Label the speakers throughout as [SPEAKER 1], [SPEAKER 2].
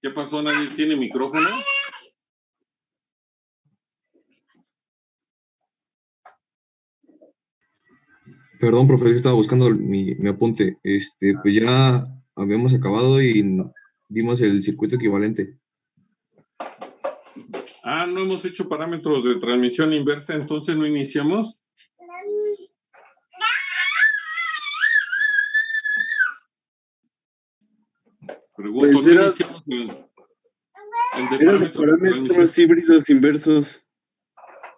[SPEAKER 1] ¿Qué pasó? ¿Nadie tiene micrófono?
[SPEAKER 2] Perdón, profe, que estaba buscando mi apunte. Pues ya habíamos acabado y vimos el circuito equivalente.
[SPEAKER 1] Ah, no hemos hecho parámetros de transmisión inversa, entonces no iniciamos. Pregunto,
[SPEAKER 3] Pues
[SPEAKER 1] ¿no
[SPEAKER 3] era,
[SPEAKER 1] iniciamos el de
[SPEAKER 3] era de
[SPEAKER 1] parámetros de transmisión?
[SPEAKER 3] parámetros híbridos inversos.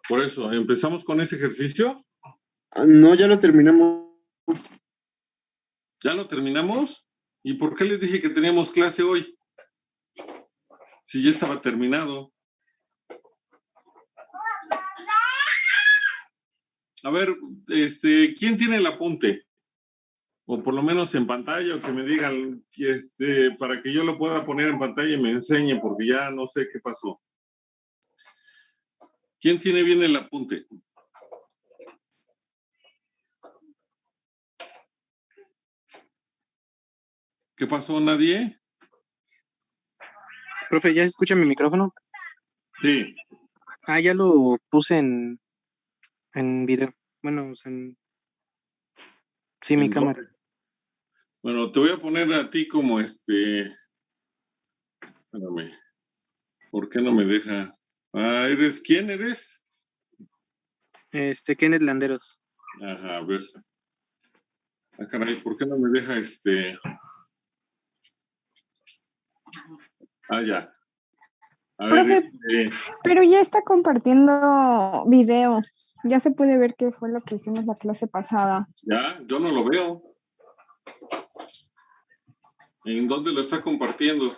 [SPEAKER 1] Por eso, ¿empezamos con ese ejercicio?
[SPEAKER 3] No, ya lo terminamos.
[SPEAKER 1] ¿Ya lo terminamos? ¿Y por qué les dije que teníamos clase hoy? Si ya estaba terminado. A ver, ¿quién tiene el apunte? O por lo menos en pantalla, o que me digan, para que yo lo pueda poner en pantalla y me enseñe, porque ya no sé qué pasó. ¿Quién tiene bien el apunte? ¿Qué pasó? ¿Nadie?
[SPEAKER 4] Profe, ¿ya se escucha mi micrófono?
[SPEAKER 1] Sí.
[SPEAKER 4] Ah, ya lo puse en video. Bueno, o sea, sí, mi cámara.
[SPEAKER 1] Bueno, te voy a poner a ti como Espérame. ¿Por qué no me deja? Ah, ¿quién eres?
[SPEAKER 4] Kenneth Landeros.
[SPEAKER 1] Ajá, a ver. Ah, caray, ¿por qué no me deja Ah, ya. A
[SPEAKER 5] Profe,
[SPEAKER 1] ver,
[SPEAKER 5] pero ya está compartiendo video. Ya se puede ver qué fue lo que hicimos la clase pasada.
[SPEAKER 1] ya, yo no lo veo. ¿En dónde lo está compartiendo?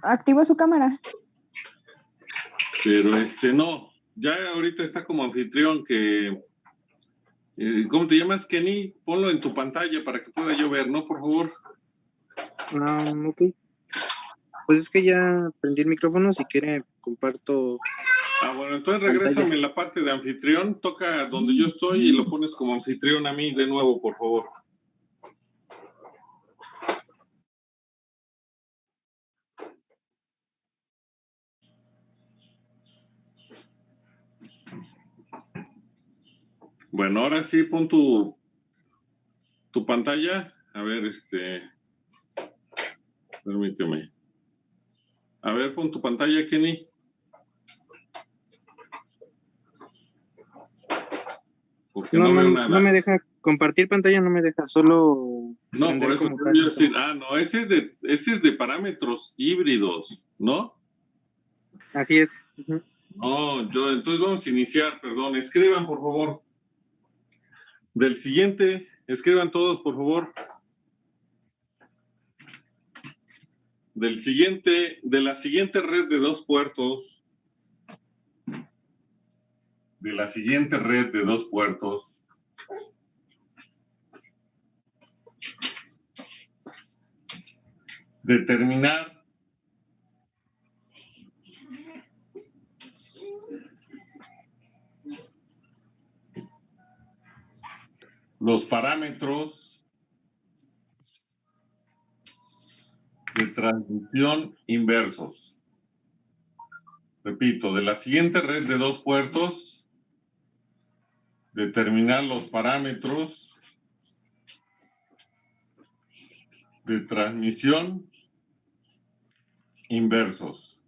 [SPEAKER 5] Activó su cámara.
[SPEAKER 1] Pero no, ya ahorita está como anfitrión que... ¿Cómo te llamas, Kenny? Ponlo en tu pantalla para que pueda yo ver, ¿no? Por favor.
[SPEAKER 4] Ok. Pues es que ya prendí el micrófono, si quiere comparto.
[SPEAKER 1] Ah, bueno, entonces regrésame en la parte de anfitrión, toca donde yo estoy y lo pones como anfitrión a mí de nuevo, por favor. Bueno, ahora sí, pon tu pantalla. A ver, permíteme. A ver, pon tu pantalla, Kenny. Porque no veo nada.
[SPEAKER 4] No me deja compartir pantalla, no me deja, solo...
[SPEAKER 1] No, por eso te voy a decir, no, ese es de parámetros híbridos, ¿no?
[SPEAKER 4] Así es.
[SPEAKER 1] No, entonces vamos a iniciar, perdón. Escriban, por favor. Del siguiente, escriban todos, por favor. De la siguiente red de dos puertos. De la siguiente red de dos puertos. Determinar los parámetros de transmisión inversos. Repito, de la siguiente red de dos puertos, determinar los parámetros de transmisión inversos.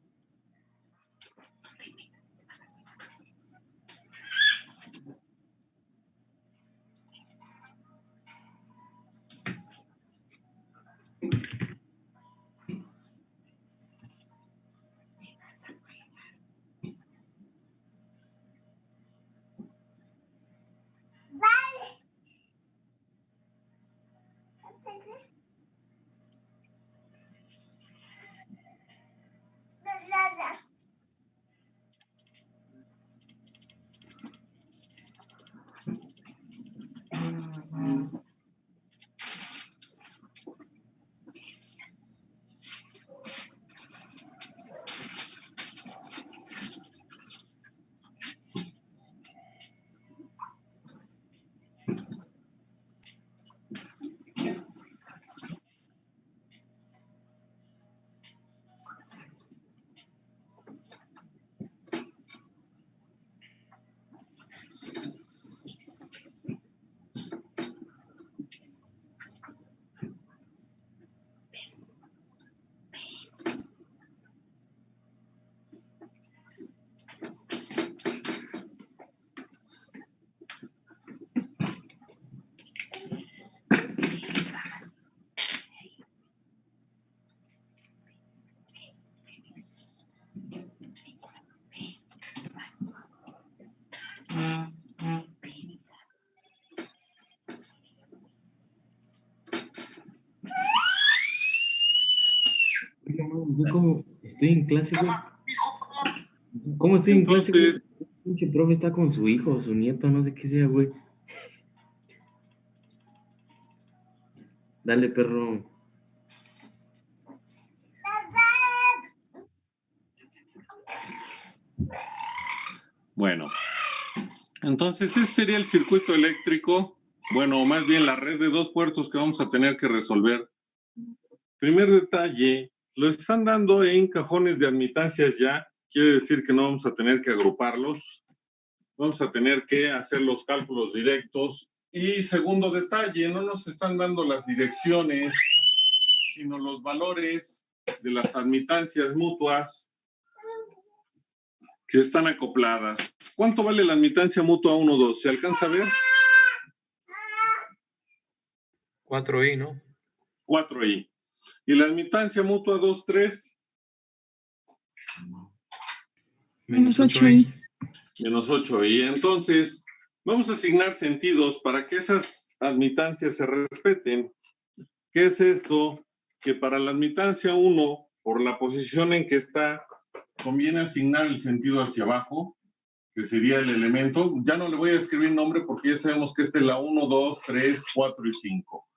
[SPEAKER 6] ¿Cómo estoy en clase, güey? ¿Cómo estoy en clase, güey?
[SPEAKER 1] Entonces,
[SPEAKER 6] Pinche profe está con su hijo o su nieto, no sé qué sea, güey. Dale, perro.
[SPEAKER 1] bueno, entonces ese sería el circuito eléctrico, bueno, o más bien la red de 2 puertos que vamos a tener que resolver. Primer detalle, lo están dando en cajones de admitancias ya, quiere decir que no vamos a tener que agruparlos, vamos a tener que hacer los cálculos directos. Y segundo detalle, no nos están dando las direcciones, sino los valores de las admitancias mutuas que están acopladas. ¿Cuánto vale la admitancia mutua 1-2? ¿Se alcanza a ver?
[SPEAKER 2] 4i, ¿no?
[SPEAKER 1] 4i. ¿Y la admitancia mutua 2-3?
[SPEAKER 5] Menos 8i.
[SPEAKER 1] Menos 8i. Entonces, vamos a asignar sentidos para que esas admitancias se respeten. ¿Qué es esto? Que para la admitancia 1, por la posición en que está, conviene asignar el sentido hacia abajo, que sería el elemento. Ya no le voy a escribir nombre porque ya sabemos que esta es la 1, 2, 3, 4 y 5.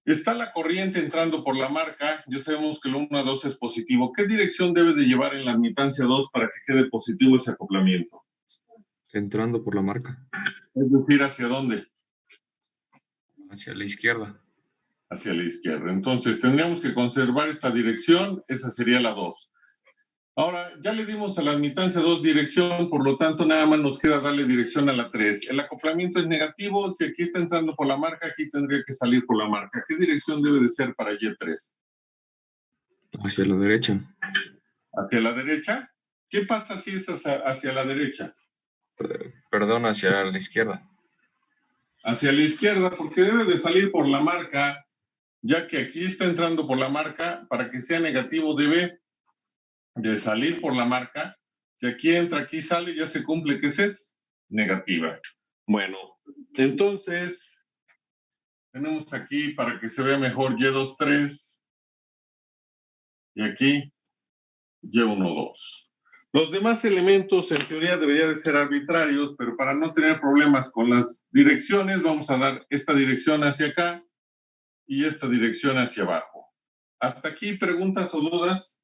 [SPEAKER 1] Está la corriente entrando por la marca, ya sabemos que el 1 a 2 es positivo. ¿Qué dirección debe de llevar en la admitancia 2 para que quede positivo ese acoplamiento?
[SPEAKER 2] Entrando por la marca.
[SPEAKER 1] Es decir, ¿hacia dónde?
[SPEAKER 2] Hacia la izquierda.
[SPEAKER 1] Hacia la izquierda. Entonces, tendríamos que conservar esta dirección, esa sería la 2. Ahora, ya le dimos a la admitancia 2 dirección, por lo tanto, nada más nos queda darle dirección a la 3. El acoplamiento es negativo, si aquí está entrando por la marca, aquí tendría que salir por la marca. ¿Qué dirección debe de ser para Y3?
[SPEAKER 2] Hacia la derecha.
[SPEAKER 1] ¿Hacia la derecha? ¿Qué pasa si es hacia la derecha?
[SPEAKER 2] Perdón, hacia la izquierda.
[SPEAKER 1] Hacia la izquierda, porque debe de salir por la marca, ya que aquí está entrando por la marca, para que sea negativo debe de salir por la marca. Si aquí entra, aquí sale, ya se cumple que es negativa. Bueno, entonces tenemos aquí para que se vea mejor Y23 y aquí Y12. Los demás elementos en teoría deberían de ser arbitrarios, pero para no tener problemas con las direcciones, vamos a dar esta dirección hacia acá y esta dirección hacia abajo. ¿Hasta aquí preguntas o dudas?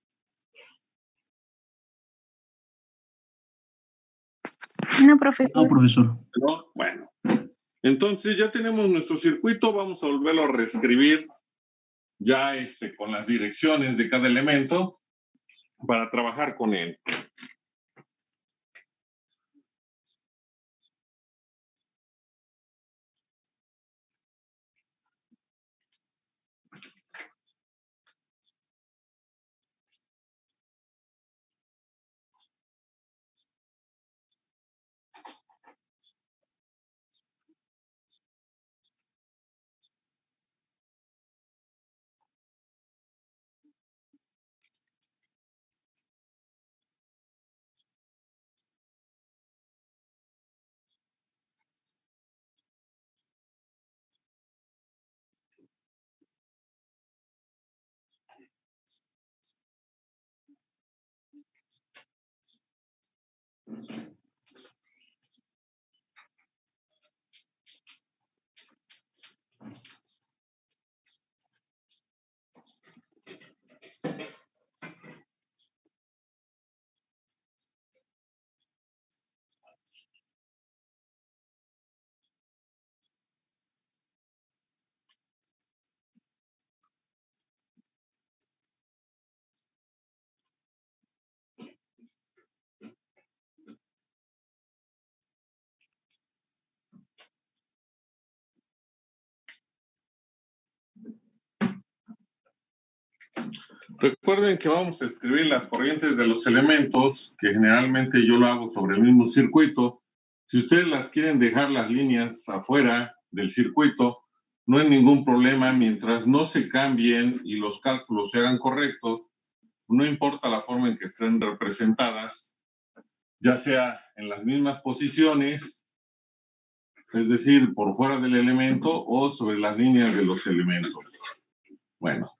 [SPEAKER 5] No, profesor.
[SPEAKER 6] No, profesor.
[SPEAKER 1] ¿No? Bueno. Entonces ya tenemos nuestro circuito, vamos a volverlo a reescribir ya con las direcciones de cada elemento para trabajar con él. Recuerden que vamos a escribir las corrientes de los elementos, que generalmente yo lo hago sobre el mismo circuito. Si ustedes las quieren dejar las líneas afuera del circuito, no hay ningún problema mientras no se cambien y los cálculos se hagan correctos. No importa la forma en que estén representadas, ya sea en las mismas posiciones, es decir, por fuera del elemento o sobre las líneas de los elementos. Bueno.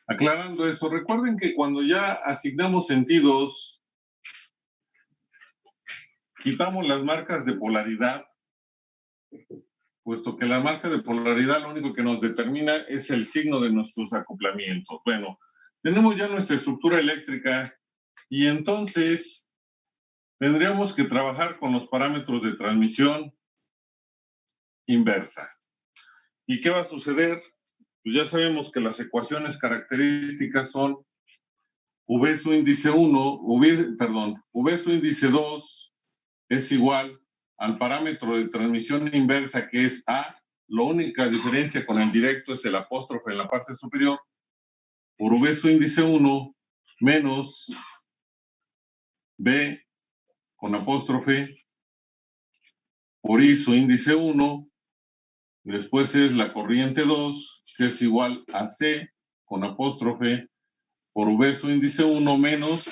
[SPEAKER 1] Aclarando eso, recuerden que cuando ya asignamos sentidos, quitamos las marcas de polaridad, puesto que la marca de polaridad lo único que nos determina es el signo de nuestros acoplamientos. Bueno, tenemos ya nuestra estructura eléctrica y entonces tendríamos que trabajar con los parámetros de transmisión inversa. ¿Y qué va a suceder? Pues ya sabemos que las ecuaciones características son V su índice 1, V su índice 2 es igual al parámetro de transmisión inversa que es A. La única diferencia con el directo es el apóstrofe en la parte superior, por V su índice 1 menos B con apóstrofe por I su índice 1. Después es la corriente 2, que es igual a C con apóstrofe por V su índice 1 menos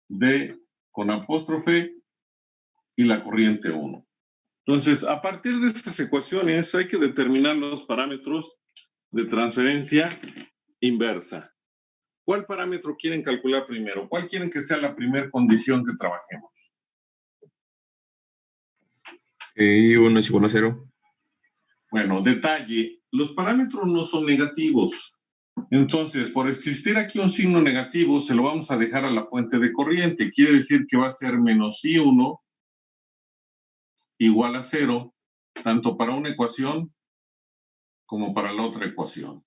[SPEAKER 1] D con apóstrofe y la corriente 1. Entonces, a partir de estas ecuaciones hay que determinar los parámetros de transferencia inversa. ¿Cuál parámetro quieren calcular primero? ¿Cuál quieren que sea la primera condición que trabajemos?
[SPEAKER 2] I1 es igual a 0.
[SPEAKER 1] Bueno, detalle, los parámetros no son negativos. Entonces, por existir aquí un signo negativo, se lo vamos a dejar a la fuente de corriente. Quiere decir que va a ser menos I1 igual a 0, tanto para una ecuación como para la otra ecuación.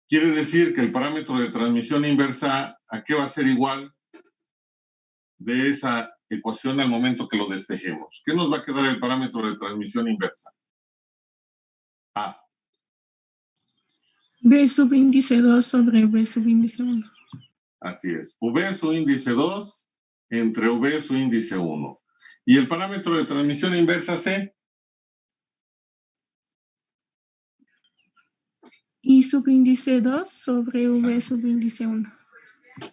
[SPEAKER 1] Quiere decir que el parámetro de transmisión inversa, ¿a qué va a ser igual de esa ecuación al momento que lo despejemos? ¿Qué nos va a quedar el parámetro de transmisión inversa? A.
[SPEAKER 7] B subíndice 2 sobre V subíndice 1.
[SPEAKER 1] Así es. V su índice 2 entre V su índice 1. ¿Y el parámetro de transmisión inversa C?
[SPEAKER 7] I subíndice 2 sobre V subíndice 1.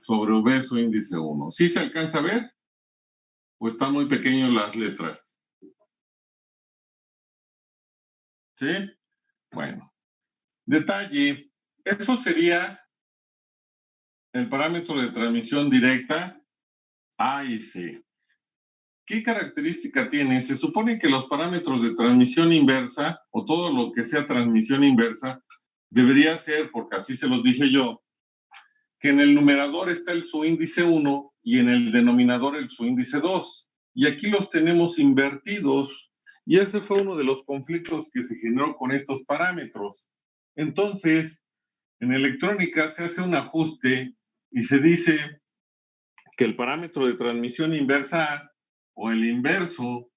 [SPEAKER 1] Sobre V su índice 1. ¿Sí se alcanza a ver? ¿O están muy pequeñas las letras? ¿Sí? Bueno. Detalle. Eso sería el parámetro de transmisión directa A y C. ¿Qué característica tiene? Se supone que los parámetros de transmisión inversa, o todo lo que sea transmisión inversa, debería ser, porque así se los dije yo, que en el numerador está el su índice 1 y en el denominador el su índice 2. Y aquí los tenemos invertidos. Y ese fue uno de los conflictos que se generó con estos parámetros. Entonces, en electrónica se hace un ajuste y se dice que el parámetro de transmisión inversa o el inverso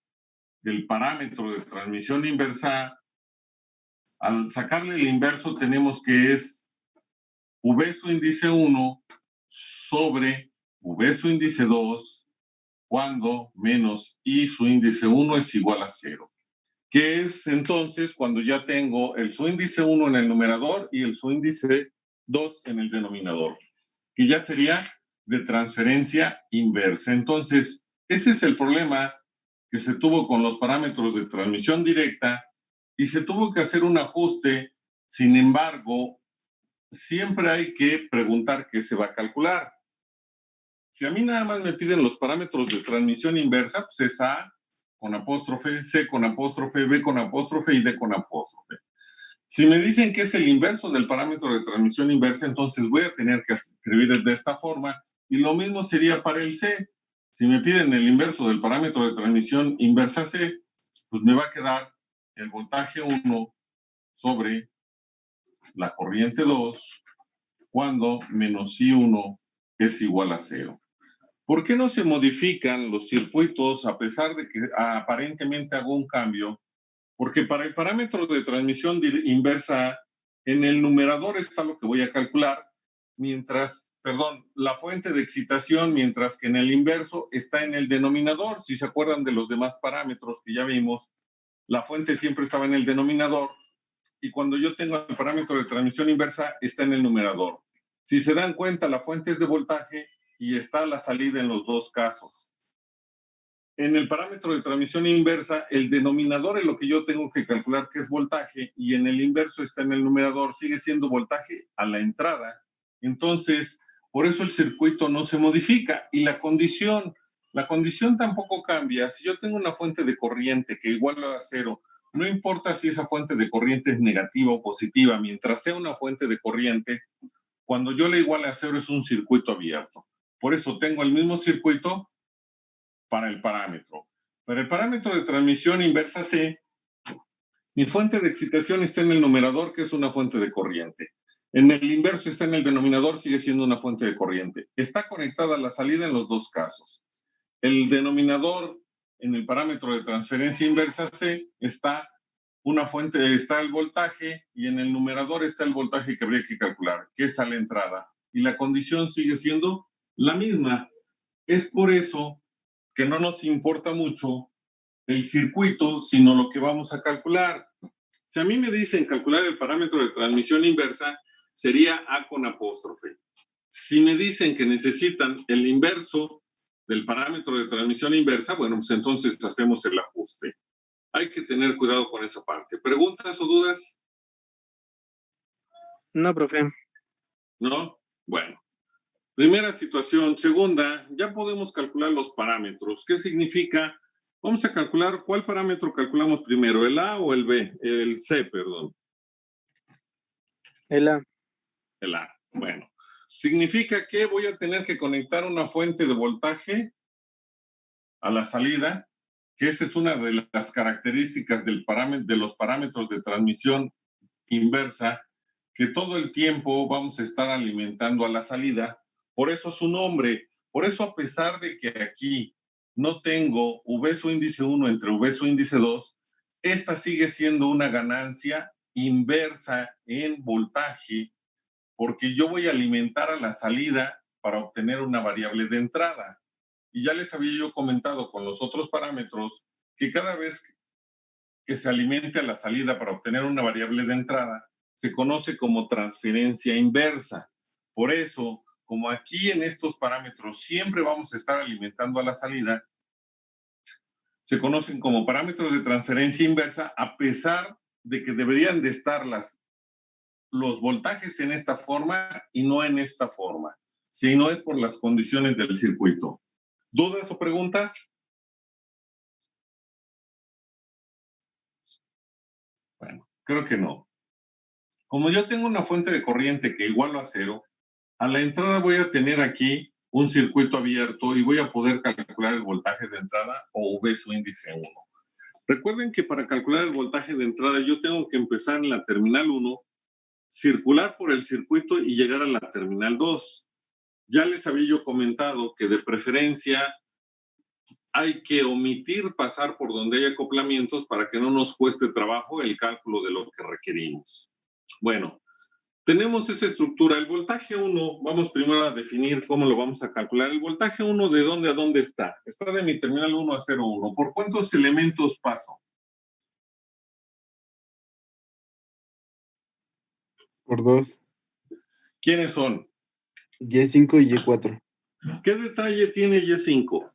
[SPEAKER 1] del parámetro de transmisión inversa, al sacarle el inverso tenemos que es V su índice 1 sobre V su índice 2 cuando menos I su índice 1 es igual a 0. Que es entonces cuando ya tengo el su índice 1 en el numerador y el su índice 2 en el denominador, que ya sería de transferencia inversa. Entonces, ese es el problema que se tuvo con los parámetros de transmisión directa y se tuvo que hacer un ajuste. Sin embargo, siempre hay que preguntar qué se va a calcular. Si a mí nada más me piden los parámetros de transmisión inversa, pues es A con apóstrofe, C con apóstrofe, B con apóstrofe y D con apóstrofe. Si me dicen que es el inverso del parámetro de transmisión inversa, entonces voy a tener que escribir de esta forma. Y lo mismo sería para el C. Si me piden el inverso del parámetro de transmisión inversa C, pues me va a quedar el voltaje 1 sobre la corriente 2 cuando menos I1 es igual a 0. ¿Por qué no se modifican los circuitos a pesar de que aparentemente hago un cambio? Porque para el parámetro de transmisión inversa, en el numerador está lo que voy a calcular, la fuente de excitación, mientras que en el inverso está en el denominador. Si se acuerdan de los demás parámetros que ya vimos, la fuente siempre estaba en el denominador y cuando yo tengo el parámetro de transmisión inversa está en el numerador. Si se dan cuenta, la fuente es de voltaje y está a la salida en los dos casos. En el parámetro de transmisión inversa, el denominador es lo que yo tengo que calcular, que es voltaje, y en el inverso está en el numerador, sigue siendo voltaje a la entrada. Entonces, por eso el circuito no se modifica. Y la condición tampoco cambia. Si yo tengo una fuente de corriente que iguala a 0, no importa si esa fuente de corriente es negativa o positiva, mientras sea una fuente de corriente, cuando yo le iguale a 0 es un circuito abierto. Por eso tengo el mismo circuito para el parámetro. Para el parámetro de transmisión inversa C, mi fuente de excitación está en el numerador, que es una fuente de corriente. En el inverso está en el denominador, sigue siendo una fuente de corriente. Está conectada a la salida en los dos casos. El denominador, en el parámetro de transferencia inversa C, está el voltaje, y en el numerador está el voltaje que habría que calcular, que es a la entrada. Y la condición sigue siendo la misma. Es por eso que no nos importa mucho el circuito, sino lo que vamos a calcular. Si a mí me dicen calcular el parámetro de transmisión inversa, sería A con apóstrofe. Si me dicen que necesitan el inverso del parámetro de transmisión inversa, bueno, pues entonces hacemos el ajuste. Hay que tener cuidado con esa parte. ¿Preguntas o dudas?
[SPEAKER 4] No, profe.
[SPEAKER 1] ¿No? Bueno. Primera situación. Segunda, ya podemos calcular los parámetros. ¿Qué significa? Vamos a calcular, ¿cuál parámetro calculamos primero? ¿El A o el B? El C, perdón.
[SPEAKER 4] El A.
[SPEAKER 1] El A. Bueno, significa que voy a tener que conectar una fuente de voltaje a la salida, que esa es una de las características de los parámetros de transmisión inversa, que todo el tiempo vamos a estar alimentando a la salida. Por eso su nombre. Por eso, a pesar de que aquí no tengo V su índice 1 entre V su índice 2, esta sigue siendo una ganancia inversa en voltaje, porque yo voy a alimentar a la salida para obtener una variable de entrada. Y ya les había yo comentado con los otros parámetros que cada vez que se alimente a la salida para obtener una variable de entrada, se conoce como transferencia inversa. Por eso, como aquí en estos parámetros siempre vamos a estar alimentando a la salida, se conocen como parámetros de transferencia inversa, a pesar de que deberían de estar los voltajes en esta forma y no en esta forma, si no es por las condiciones del circuito. ¿Dudas o preguntas? Bueno, creo que no. Como yo tengo una fuente de corriente que igualo a 0, a la entrada voy a tener aquí un circuito abierto y voy a poder calcular el voltaje de entrada o V su índice 1. Recuerden que para calcular el voltaje de entrada yo tengo que empezar en la terminal 1, circular por el circuito y llegar a la terminal 2. Ya les había yo comentado que de preferencia hay que omitir pasar por donde hay acoplamientos para que no nos cueste trabajo el cálculo de lo que requerimos. Bueno, tenemos esa estructura. El voltaje 1, vamos primero a definir cómo lo vamos a calcular. El voltaje 1, ¿de dónde a dónde está? Está de mi terminal 1 a 0,1. ¿Por cuántos elementos paso?
[SPEAKER 3] Por 2.
[SPEAKER 1] ¿Quiénes son?
[SPEAKER 3] Y5 y Y4.
[SPEAKER 1] ¿Qué detalle tiene Y5?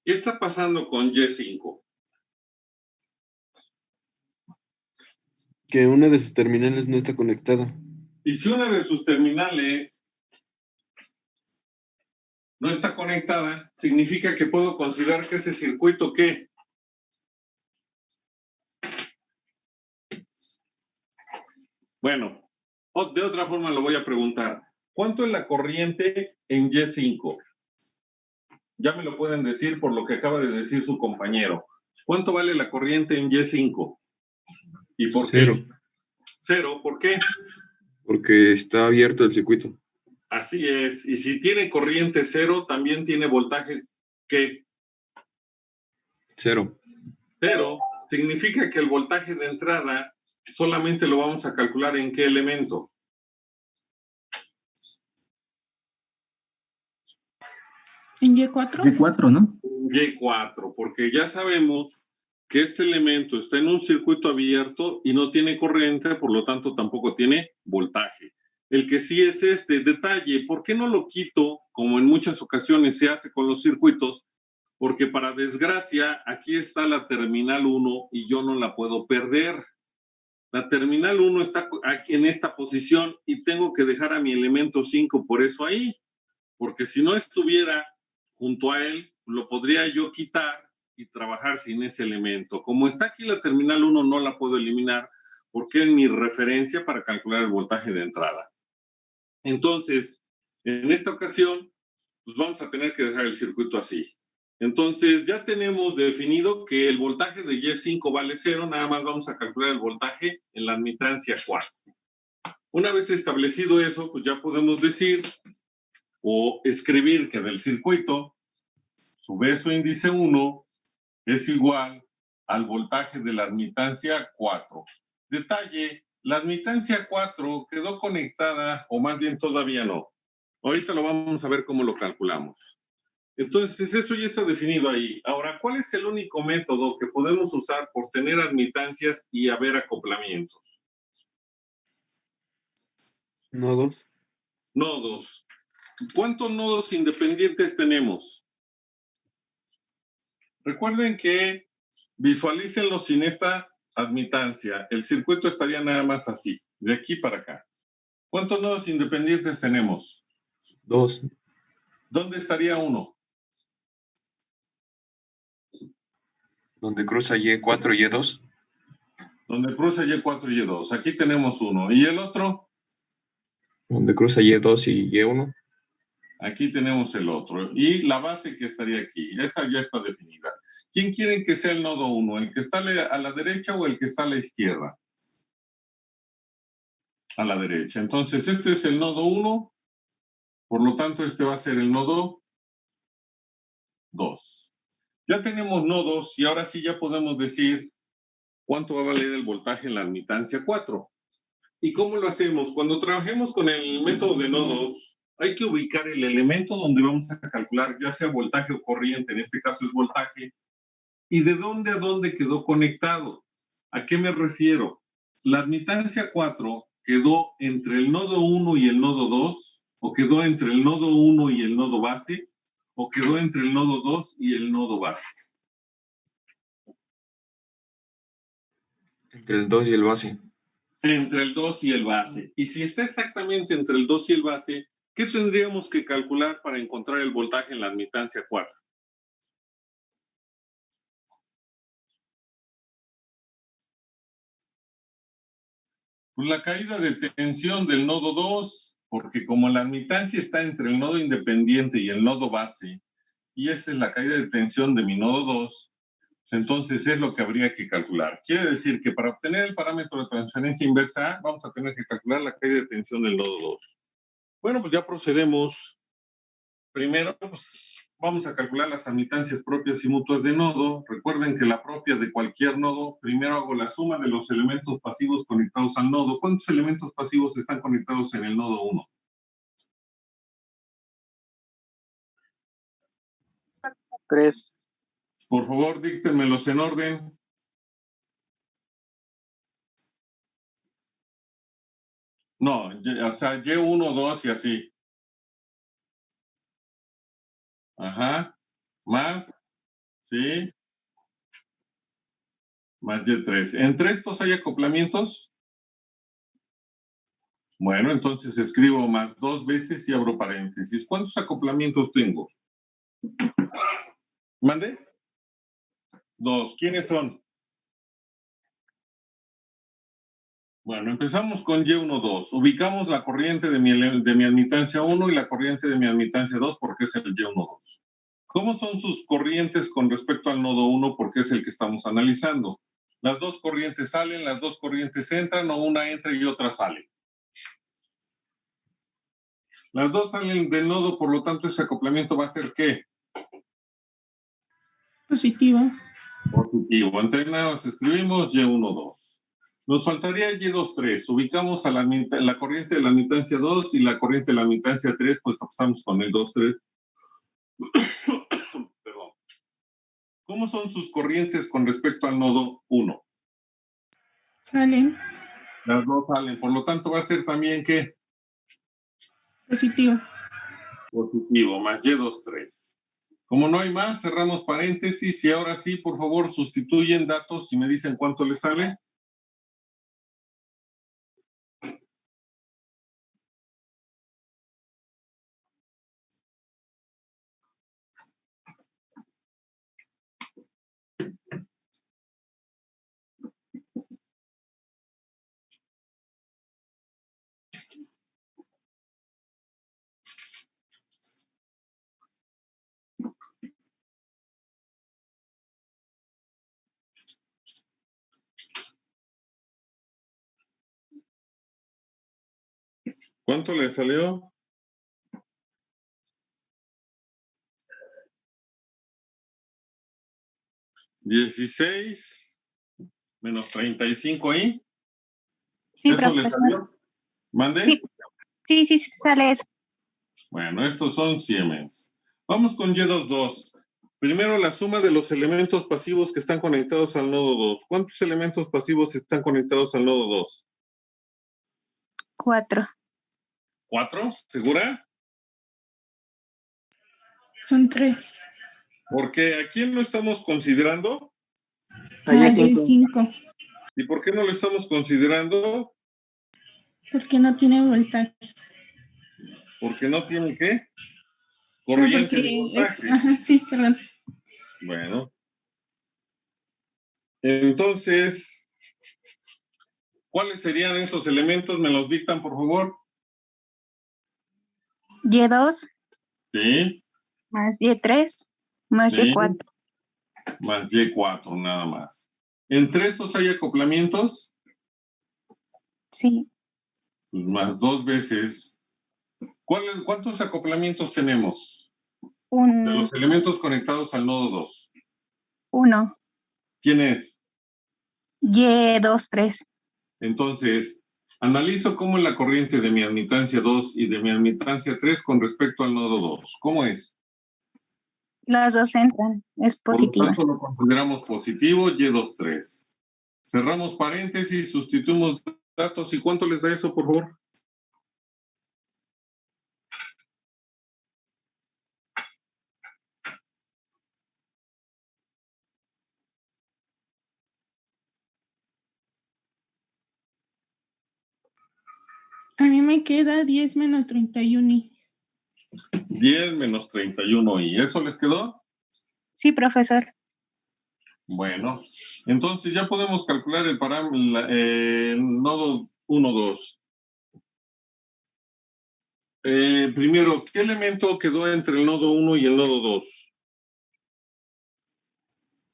[SPEAKER 1] ¿Qué está pasando con Y5?
[SPEAKER 3] Que una de sus terminales no está conectada.
[SPEAKER 1] Y si una de sus terminales no está conectada, significa que puedo considerar que ese circuito, ¿qué? Bueno, de otra forma lo voy a preguntar. ¿Cuánto es la corriente en Y5? Ya me lo pueden decir por lo que acaba de decir su compañero. ¿Cuánto vale la corriente en Y5? ¿Y por
[SPEAKER 2] Cero.
[SPEAKER 1] qué? Cero, ¿por qué?
[SPEAKER 2] Porque está abierto el circuito.
[SPEAKER 1] Así es. Y si tiene corriente cero, también tiene voltaje, ¿qué?
[SPEAKER 2] Cero.
[SPEAKER 1] Cero. Significa que el voltaje de entrada solamente lo vamos a calcular en qué elemento.
[SPEAKER 7] En Y4.
[SPEAKER 8] Y4, ¿no?
[SPEAKER 1] Y4, porque ya sabemos que este elemento está en un circuito abierto y no tiene corriente, por lo tanto tampoco tiene voltaje. El que sí es este detalle, ¿por qué no lo quito como en muchas ocasiones se hace con los circuitos? Porque para desgracia, aquí está la terminal 1 y yo no la puedo perder. La terminal 1 está aquí en esta posición y tengo que dejar a mi elemento 5 por eso ahí. Porque si no estuviera junto a él, lo podría yo quitar y trabajar sin ese elemento. Como está aquí la terminal 1, no la puedo eliminar porque es mi referencia para calcular el voltaje de entrada. Entonces, en esta ocasión, pues vamos a tener que dejar el circuito así. Entonces, ya tenemos definido que el voltaje de Y5 vale 0, nada más vamos a calcular el voltaje en la admitancia 4. Una vez establecido eso, pues ya podemos decir o escribir que del circuito, su beso índice 1 es igual al voltaje de la admitancia 4. Detalle, la admitancia 4 quedó conectada, o más bien todavía no. Ahorita lo vamos a ver cómo lo calculamos. Entonces, eso ya está definido ahí. Ahora, ¿cuál es el único método que podemos usar por tener admitancias y haber acoplamientos?
[SPEAKER 3] Nodos.
[SPEAKER 1] Nodos. ¿Cuántos nodos independientes tenemos? Recuerden que visualícenlo sin esta admitancia. El circuito estaría nada más así, de aquí para acá. ¿Cuántos nodos independientes tenemos?
[SPEAKER 2] 2.
[SPEAKER 1] ¿Dónde estaría uno?
[SPEAKER 2] Donde cruza Y4 y Y2.
[SPEAKER 1] Donde cruza Y4 y Y2. Aquí tenemos uno. ¿Y el otro?
[SPEAKER 2] Donde cruza Y2 y Y1.
[SPEAKER 1] Aquí tenemos el otro. Y la base que estaría aquí. Esa ya está definida. ¿Quién quiere que sea el nodo 1? ¿El que está a la derecha o el que está a la izquierda? A la derecha. Entonces, este es el nodo 1. Por lo tanto, este va a ser el nodo 2. Ya tenemos nodos y ahora sí ya podemos decir cuánto va a valer el voltaje en la admitancia 4. ¿Y cómo lo hacemos? Cuando trabajemos con el método de nodos, hay que ubicar el elemento donde vamos a calcular, ya sea voltaje o corriente, en este caso es voltaje, y de dónde a dónde quedó conectado. ¿A qué me refiero? La admitancia 4 quedó entre el nodo 1 y el nodo 2, o quedó entre el nodo 1 y el nodo base, o quedó entre el nodo 2 y el nodo base.
[SPEAKER 2] Entre el 2 y el base.
[SPEAKER 1] Entre el 2 y el base. Y si está exactamente entre el 2 y el base, ¿qué tendríamos que calcular para encontrar el voltaje en la admitancia 4? Pues la caída de tensión del nodo 2, porque como la admitancia está entre el nodo independiente y el nodo base, y esa es la caída de tensión de mi nodo 2, pues entonces es lo que habría que calcular. Quiere decir que para obtener el parámetro de transferencia inversa, vamos a tener que calcular la caída de tensión del nodo 2. Bueno, pues ya procedemos. Primero, pues vamos a calcular las admitancias propias y mutuas de nodo. Recuerden que la propia de cualquier nodo, primero hago la suma de los elementos pasivos conectados al nodo. ¿Cuántos elementos pasivos están conectados en el nodo 1?
[SPEAKER 4] 3.
[SPEAKER 1] Por favor, díctenmelos en orden. No, o sea, Y1, 2 y así. Ajá. Más, ¿sí? Más Y3. ¿Entre estos hay acoplamientos? Bueno, entonces escribo más 2 veces y abro paréntesis. ¿Cuántos acoplamientos tengo? ¿Mande? 2. ¿Quiénes son? Bueno, empezamos con Y1, 2. Ubicamos la corriente de mi admitancia 1 y la corriente de mi admitancia 2 porque es el Y1, 2. ¿Cómo son sus corrientes con respecto al nodo 1 porque es el que estamos analizando? Las dos corrientes salen, las dos corrientes entran o una entra y otra sale. Las dos salen del nodo, por lo tanto ese acoplamiento va a ser ¿qué?
[SPEAKER 7] Positivo.
[SPEAKER 1] Positivo. Entonces nada más escribimos Y1, 2. Nos faltaría Y2, 3. Ubicamos a la corriente de la admitancia 2 y la corriente de la admitancia 3, pues estamos con el 2, 3. Perdón. ¿Cómo son sus corrientes con respecto al nodo 1?
[SPEAKER 7] Salen.
[SPEAKER 1] Las dos salen, por lo tanto va a ser también ¿qué?
[SPEAKER 7] Positivo.
[SPEAKER 1] Positivo, más Y23. Como no hay más, cerramos paréntesis y ahora sí, por favor, sustituyen datos y me dicen cuánto les sale. ¿Cuánto les salió? ¿16 menos 35 ahí?
[SPEAKER 8] Sí,
[SPEAKER 1] ¿Eso le
[SPEAKER 8] profesor.
[SPEAKER 1] salió? ¿Mande?
[SPEAKER 8] Sí, sale eso.
[SPEAKER 1] Bueno, estos son Siemens. Vamos con Y22. Primero, la suma de los elementos pasivos que están conectados al nodo 2. ¿Cuántos elementos pasivos están conectados al nodo 2?
[SPEAKER 8] 4.
[SPEAKER 1] ¿4? ¿Segura?
[SPEAKER 7] Son 3.
[SPEAKER 1] Porque ¿a quién no estamos considerando?
[SPEAKER 4] Allá
[SPEAKER 7] Y
[SPEAKER 4] 5.
[SPEAKER 7] 5.
[SPEAKER 1] ¿Y por qué no lo estamos considerando?
[SPEAKER 7] Porque no tiene voltaje.
[SPEAKER 1] Porque no tiene ¿qué?
[SPEAKER 7] Ah,
[SPEAKER 1] Corriente ni
[SPEAKER 7] porque es.
[SPEAKER 1] voltaje.
[SPEAKER 7] Ajá, sí, perdón.
[SPEAKER 1] Bueno. Entonces, ¿cuáles serían esos elementos? ¿Me los dictan, por favor?
[SPEAKER 8] Y2
[SPEAKER 1] Sí,
[SPEAKER 8] más Y3 más
[SPEAKER 1] sí.
[SPEAKER 8] Y4.
[SPEAKER 1] Más Y4, nada más. ¿Entre esos hay acoplamientos?
[SPEAKER 8] Sí.
[SPEAKER 1] Pues más 2 veces. ¿Cuántos acoplamientos tenemos? De los elementos conectados al nodo 2.
[SPEAKER 8] 1.
[SPEAKER 1] ¿Quién es?
[SPEAKER 8] Y23.
[SPEAKER 1] Entonces, analizo cómo es la corriente de mi admitancia 2 y de mi admitancia 3 con respecto al nodo 2. ¿Cómo es?
[SPEAKER 8] Las dos entran. Es
[SPEAKER 1] Por lo
[SPEAKER 8] positiva.
[SPEAKER 1] tanto, lo consideramos positivo, Y23. Cerramos paréntesis, sustituimos datos. ¿Y cuánto les da eso, por favor?
[SPEAKER 7] A mí me queda 10 menos 31.
[SPEAKER 1] 10 menos 31. ¿Y eso les quedó?
[SPEAKER 8] Sí, profesor.
[SPEAKER 1] Bueno, entonces ya podemos calcular el parámetro, nodo 1, 2. Primero, ¿qué elemento quedó entre el nodo 1 y el nodo 2?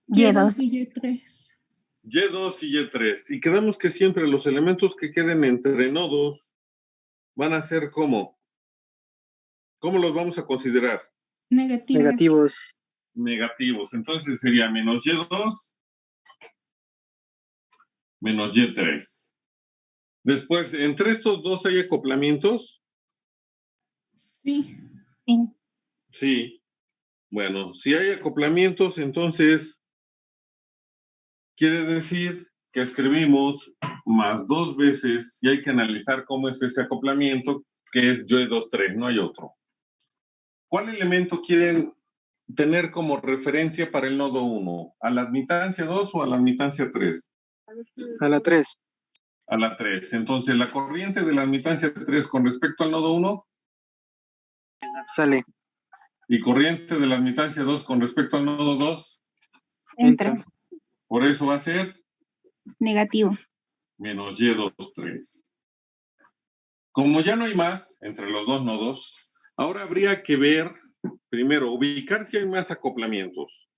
[SPEAKER 8] Y2.
[SPEAKER 7] Y 3.
[SPEAKER 1] Y2 y Y3. Y quedamos que siempre los elementos que queden entre nodos van a ser ¿cómo? ¿Cómo los vamos a considerar?
[SPEAKER 7] Negativos.
[SPEAKER 1] Negativos. Entonces sería menos Y2 menos Y3. Después, ¿entre estos dos hay acoplamientos?
[SPEAKER 7] Sí.
[SPEAKER 8] Sí.
[SPEAKER 1] Sí. Bueno, si hay acoplamientos, entonces quiere decir que escribimos más 2 veces y hay que analizar cómo es ese acoplamiento, que es Y23, no hay otro. ¿Cuál elemento quieren tener como referencia para el nodo 1? ¿A la admitancia 2 o a la admitancia 3?
[SPEAKER 4] A la 3.
[SPEAKER 1] A la 3. Entonces, la corriente de la admitancia 3 con respecto al nodo 1
[SPEAKER 4] Sale.
[SPEAKER 1] y corriente de la admitancia 2 con respecto al nodo 2,
[SPEAKER 8] Entra.
[SPEAKER 1] por eso va a ser
[SPEAKER 8] Negativo.
[SPEAKER 1] menos Y23. Como ya no hay más entre los dos nodos, ahora habría que ver, primero, ubicar si hay más acoplamientos.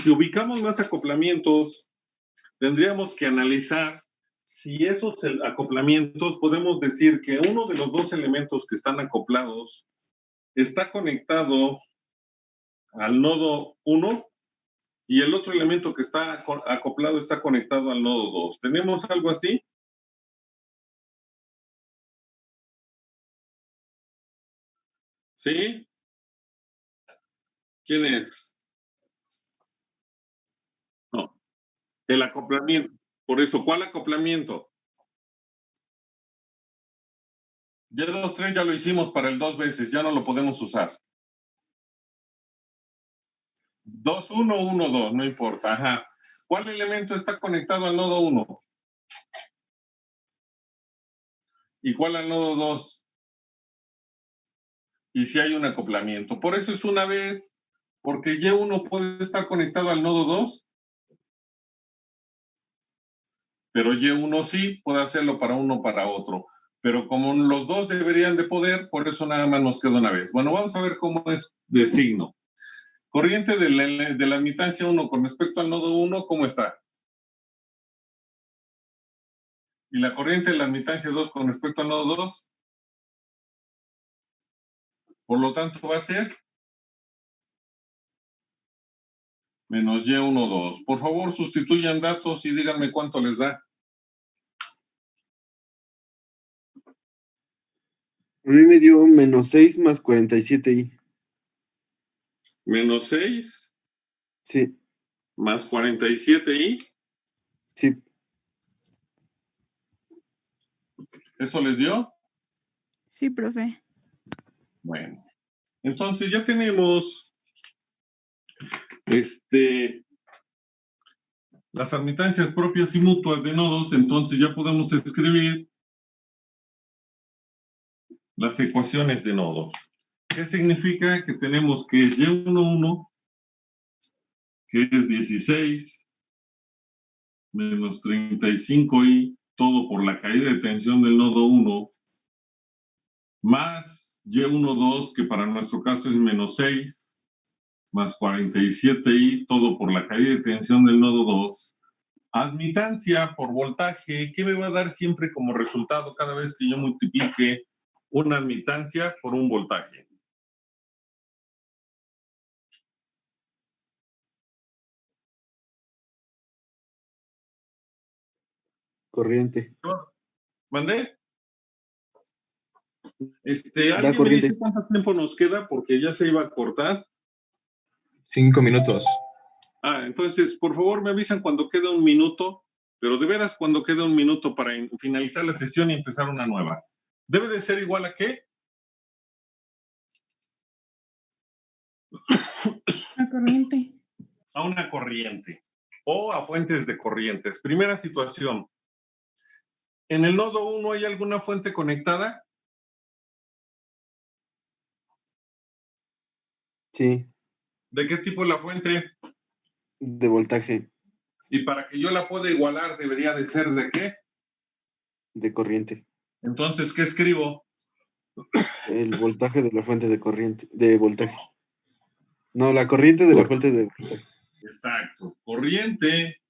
[SPEAKER 1] Si ubicamos más acoplamientos, tendríamos que analizar si esos acoplamientos, podemos decir que uno de los dos elementos que están acoplados está conectado al nodo 1 y el otro elemento que está acoplado está conectado al nodo 2. ¿Tenemos algo así? ¿Sí? ¿Quién es? El acoplamiento. Por eso, ¿cuál acoplamiento? Y2, 3 ya lo hicimos para el 2 veces, ya no lo podemos usar. 2, 1, 1, 2, no importa. Ajá. ¿Cuál elemento está conectado al nodo 1? ¿Y cuál al nodo 2? Y si hay un acoplamiento. Por eso es una vez, porque Y1 puede estar conectado al nodo 2, pero Y1 sí puede hacerlo para uno o para otro. Pero como los dos deberían de poder, por eso nada más nos queda una vez. Bueno, vamos a ver cómo es de signo. Corriente de la admitancia 1 con respecto al nodo 1, ¿cómo está? Y la corriente de la admitancia 2 con respecto al nodo 2. Por lo tanto, va a ser menos Y1, 2. Por favor, sustituyan datos y díganme cuánto les da.
[SPEAKER 3] A mí me dio -6 más 47i.
[SPEAKER 1] Menos 6
[SPEAKER 3] Sí,
[SPEAKER 1] más 47i.
[SPEAKER 3] sí.
[SPEAKER 1] ¿Eso les dio?
[SPEAKER 7] Sí, profe.
[SPEAKER 1] Bueno. Entonces ya tenemos las admitancias propias y mutuas de nodos, entonces ya podemos escribir las ecuaciones de nodos. ¿Qué significa? Que tenemos que Y11, que es 16, menos 35i, todo por la caída de tensión del nodo 1, más Y12, que para nuestro caso es menos 6, más 47i, todo por la caída de tensión del nodo 2. Admitancia por voltaje, ¿qué me va a dar siempre como resultado cada vez que yo multiplique una admitancia por un voltaje?
[SPEAKER 3] Corriente.
[SPEAKER 1] ¿Mandé?
[SPEAKER 3] La
[SPEAKER 1] ¿Alguien me
[SPEAKER 3] corriente.
[SPEAKER 1] dice cuánto tiempo nos queda? Porque ya se iba a cortar.
[SPEAKER 2] 5 minutos.
[SPEAKER 1] Entonces, por favor, me avisan cuando queda un minuto, pero de veras cuando queda un minuto para finalizar la sesión y empezar una nueva. ¿Debe de ser igual a qué?
[SPEAKER 7] La corriente.
[SPEAKER 1] A una corriente o a fuentes de corrientes. Primera situación. ¿En el nodo 1 hay alguna fuente conectada?
[SPEAKER 3] Sí,
[SPEAKER 1] ¿De qué tipo es la fuente?
[SPEAKER 3] de voltaje,
[SPEAKER 1] Y para que yo la pueda igualar, ¿debería de ser de qué?
[SPEAKER 3] de corriente.
[SPEAKER 1] Entonces, ¿qué escribo?
[SPEAKER 3] El voltaje de la fuente de corriente, de voltaje. No, la corriente de la fuente de voltaje.
[SPEAKER 1] Exacto. Corriente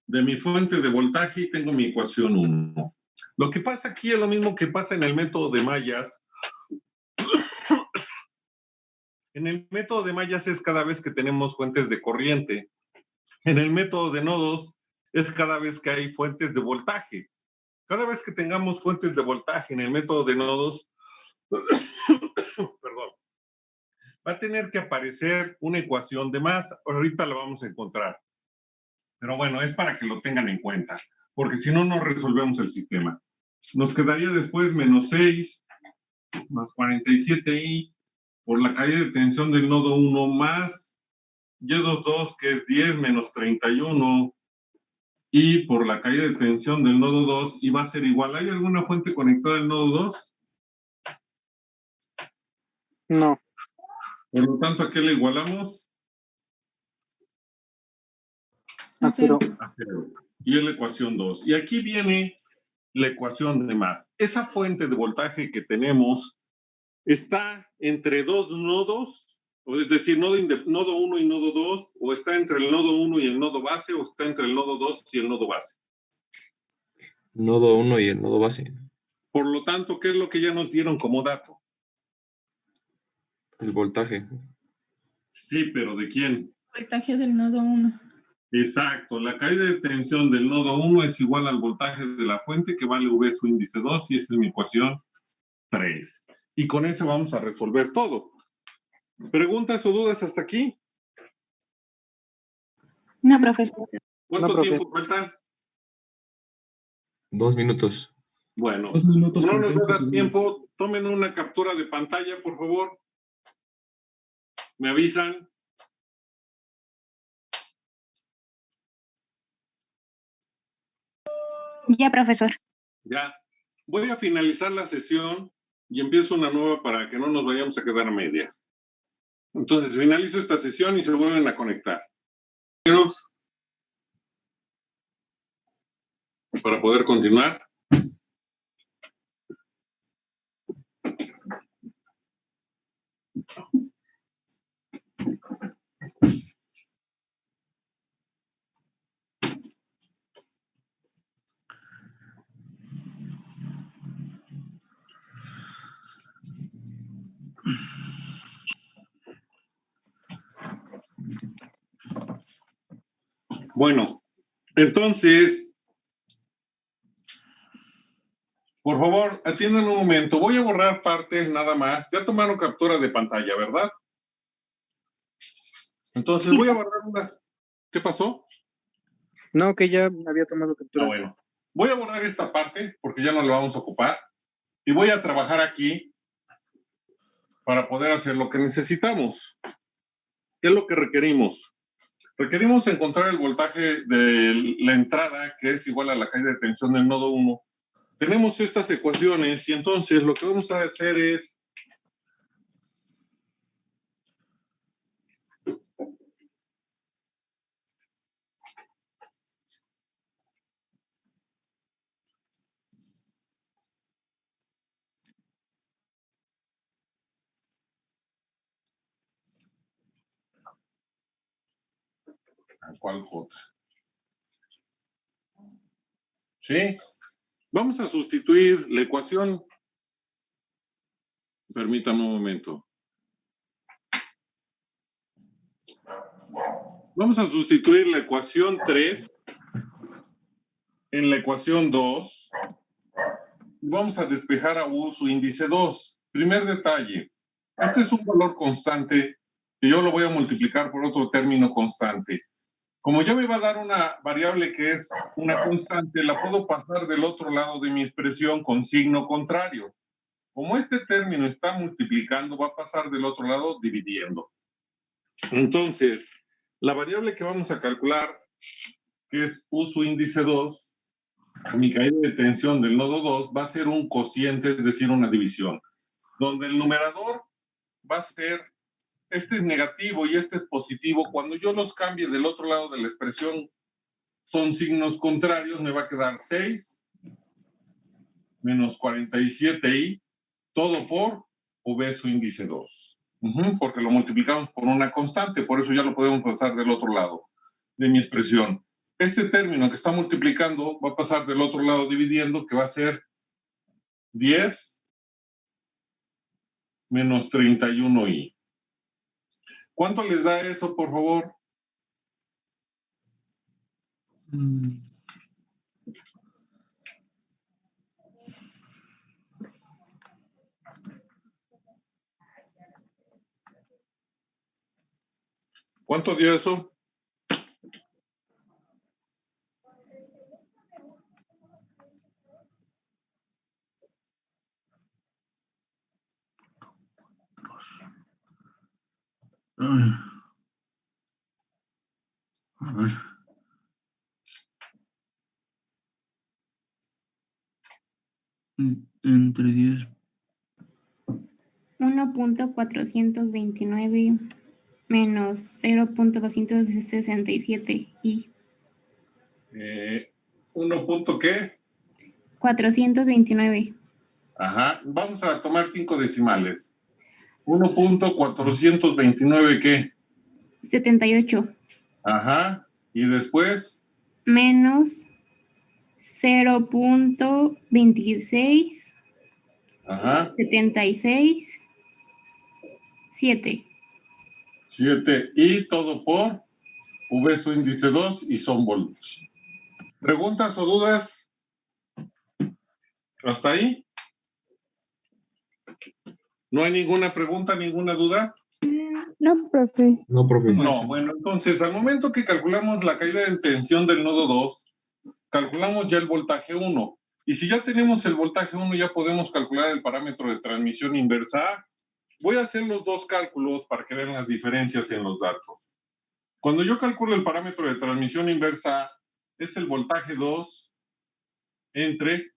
[SPEAKER 1] de mi fuente de voltaje y tengo mi ecuación 1. Lo que pasa aquí es lo mismo que pasa en el método de mallas. En el método de mallas es cada vez que tenemos fuentes de corriente. En el método de nodos es cada vez que hay fuentes de voltaje. Cada vez que tengamos fuentes de voltaje en el método de nodos, perdón, va a tener que aparecer una ecuación de más. Ahorita la vamos a encontrar. Pero bueno, es para que lo tengan en cuenta, porque si no, no resolvemos el sistema. Nos quedaría después menos 6 más 47i por la caída de tensión del nodo 1 más Y22, que es 10 menos 31, y por la caída de tensión del nodo 2, y va a ser igual. ¿Hay alguna fuente conectada al nodo 2?
[SPEAKER 4] No.
[SPEAKER 1] Por lo tanto, ¿a qué le igualamos?
[SPEAKER 4] A 0.
[SPEAKER 1] A 0. Y es la ecuación 2. Y aquí viene la ecuación de más. Esa fuente de voltaje que tenemos está entre dos nodos, o es decir, nodo 1 y nodo 2, o está entre el nodo 1 y el nodo base, o está entre el nodo 2 y el nodo base.
[SPEAKER 2] Nodo 1 y el nodo base.
[SPEAKER 1] Por lo tanto, ¿qué es lo que ya nos dieron como dato?
[SPEAKER 2] El voltaje.
[SPEAKER 1] Sí, pero ¿de quién?
[SPEAKER 7] Voltaje del nodo 1.
[SPEAKER 1] Exacto, la caída de tensión del nodo 1 es igual al voltaje de la fuente, que vale V su índice 2, y esa es mi ecuación 3. Y con eso vamos a resolver todo. ¿Preguntas o dudas hasta aquí?
[SPEAKER 8] No, profesor.
[SPEAKER 1] ¿Cuánto
[SPEAKER 4] profe.
[SPEAKER 1] tiempo falta?
[SPEAKER 2] 2 minutos.
[SPEAKER 1] Bueno,
[SPEAKER 9] 2 minutos
[SPEAKER 1] no
[SPEAKER 9] con
[SPEAKER 1] nos va
[SPEAKER 9] 30
[SPEAKER 1] a dar
[SPEAKER 9] segundos.
[SPEAKER 1] tiempo. Tomen una captura de pantalla, por favor. Me avisan.
[SPEAKER 8] Ya, profesor.
[SPEAKER 1] Ya. Voy a finalizar la sesión y empiezo una nueva para que no nos vayamos a quedar a medias. Entonces, finalizo esta sesión y se vuelven a conectar. Para poder continuar. Bueno, entonces, por favor, atiendan un momento. Voy a borrar partes nada más. Ya tomaron captura de pantalla, ¿verdad? Entonces voy a borrar unas. ¿Qué pasó?
[SPEAKER 4] No, que ya había tomado
[SPEAKER 1] Ah,
[SPEAKER 4] capturas.
[SPEAKER 1] bueno. Voy a borrar esta parte porque ya no la vamos a ocupar. Y voy a trabajar aquí para poder hacer lo que necesitamos. ¿Qué es lo que requerimos? Requerimos encontrar el voltaje de la entrada, que es igual a la caída de tensión del nodo 1. Tenemos estas ecuaciones y entonces lo que vamos a hacer es ¿cuál J? ¿Sí? Vamos a sustituir la ecuación. Permítame un momento. Vamos a sustituir la ecuación 3 en la ecuación 2. Vamos a despejar a U su índice 2. Primer detalle. Este es un valor constante que yo lo voy a multiplicar por otro término constante. Como ya me va a dar una variable que es una constante, la puedo pasar del otro lado de mi expresión con signo contrario. Como este término está multiplicando, va a pasar del otro lado dividiendo. Entonces, la variable que vamos a calcular, que es U su índice 2, mi caída de tensión del nodo 2, va a ser un cociente, es decir, una división, donde el numerador va a ser, este es negativo y este es positivo. Cuando yo los cambie del otro lado de la expresión, son signos contrarios, me va a quedar 6 menos 47i, todo por V su índice 2. Porque lo multiplicamos por una constante, por eso ya lo podemos pasar del otro lado de mi expresión. Este término que está multiplicando va a pasar del otro lado dividiendo, que va a ser 10 menos 31i. ¿Cuánto les da eso, por favor? ¿Cuánto dio eso?
[SPEAKER 6] A ver. Entre 10.
[SPEAKER 10] 1.429 menos 0.267 y
[SPEAKER 1] 1 punto ¿qué?
[SPEAKER 10] 429.
[SPEAKER 1] Ajá, vamos a tomar 5 decimales. 1.429 ¿qué?
[SPEAKER 10] 78
[SPEAKER 1] Ajá, y después
[SPEAKER 10] menos 0.26
[SPEAKER 1] ajá,
[SPEAKER 10] 76 7.
[SPEAKER 1] 7 y todo por V su índice 2 y son voltios. ¿Preguntas o dudas? ¿Hasta ahí? ¿No hay ninguna pregunta, ninguna duda?
[SPEAKER 5] No, profe.
[SPEAKER 2] No, profe.
[SPEAKER 1] No, bueno, entonces al momento que calculamos la caída de tensión del nodo 2, calculamos ya el voltaje 1. Y si ya tenemos el voltaje 1, ya podemos calcular el parámetro de transmisión inversa A. Voy a hacer los dos cálculos para que vean las diferencias en los datos. Cuando yo calculo el parámetro de transmisión inversa A, es el voltaje 2 entre,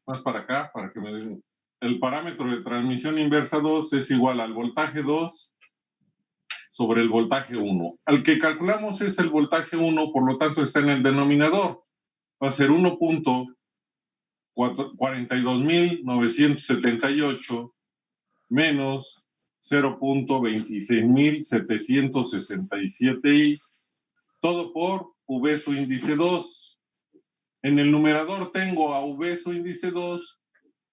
[SPEAKER 1] más para acá, para que me den, el parámetro de transmisión inversa 2 es igual al voltaje 2 sobre el voltaje 1. Al que calculamos es el voltaje 1, por lo tanto está en el denominador. Va a ser 1.42.978 menos 0.26.767 y todo por V su índice 2. En el numerador tengo a V su índice 2.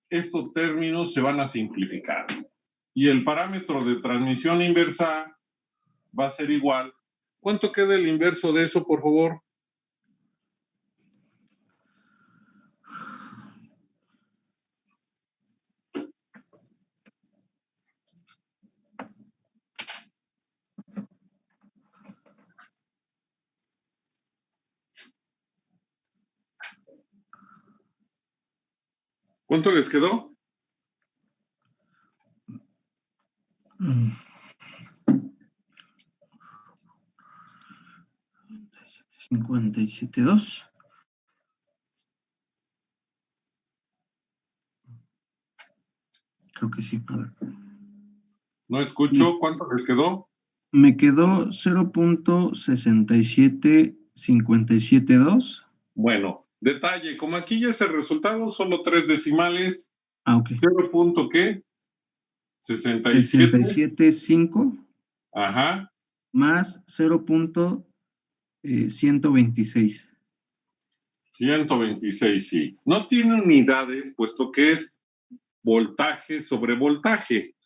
[SPEAKER 1] Estos términos se van a simplificar. Y el parámetro de transmisión inversa va a ser igual. ¿Cuánto queda el inverso de eso, por favor? ¿Cuánto les quedó?
[SPEAKER 6] 57.2. Creo que sí. A ver.
[SPEAKER 1] No escucho. ¿Cuánto les quedó?
[SPEAKER 6] Me quedó 0.6757.2.
[SPEAKER 1] Bueno, detalle. Como aquí ya es el resultado, solo 3 decimales.
[SPEAKER 6] Ah, ok.
[SPEAKER 1] 0. ¿Qué?
[SPEAKER 6] 67.5
[SPEAKER 1] Ajá.
[SPEAKER 6] más 0.126.
[SPEAKER 1] 126, sí. No tiene unidades, puesto que es voltaje sobre voltaje.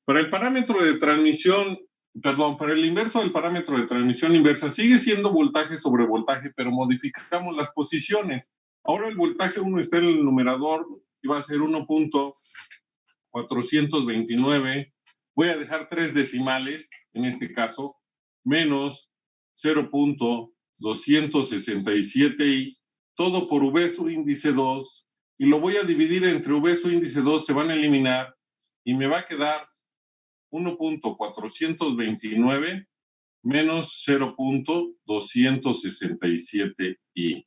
[SPEAKER 1] Para el parámetro de transmisión, perdón, para el inverso del parámetro de transmisión inversa, sigue siendo voltaje sobre voltaje, pero modificamos las posiciones. Ahora el voltaje 1 está en el numerador y va a ser 1.429. Voy a dejar 3 decimales, en este caso, menos 0.267 y todo por V su índice 2, y lo voy a dividir entre V su índice 2, se van a eliminar, y me va a quedar 1.429 menos 0.267 y.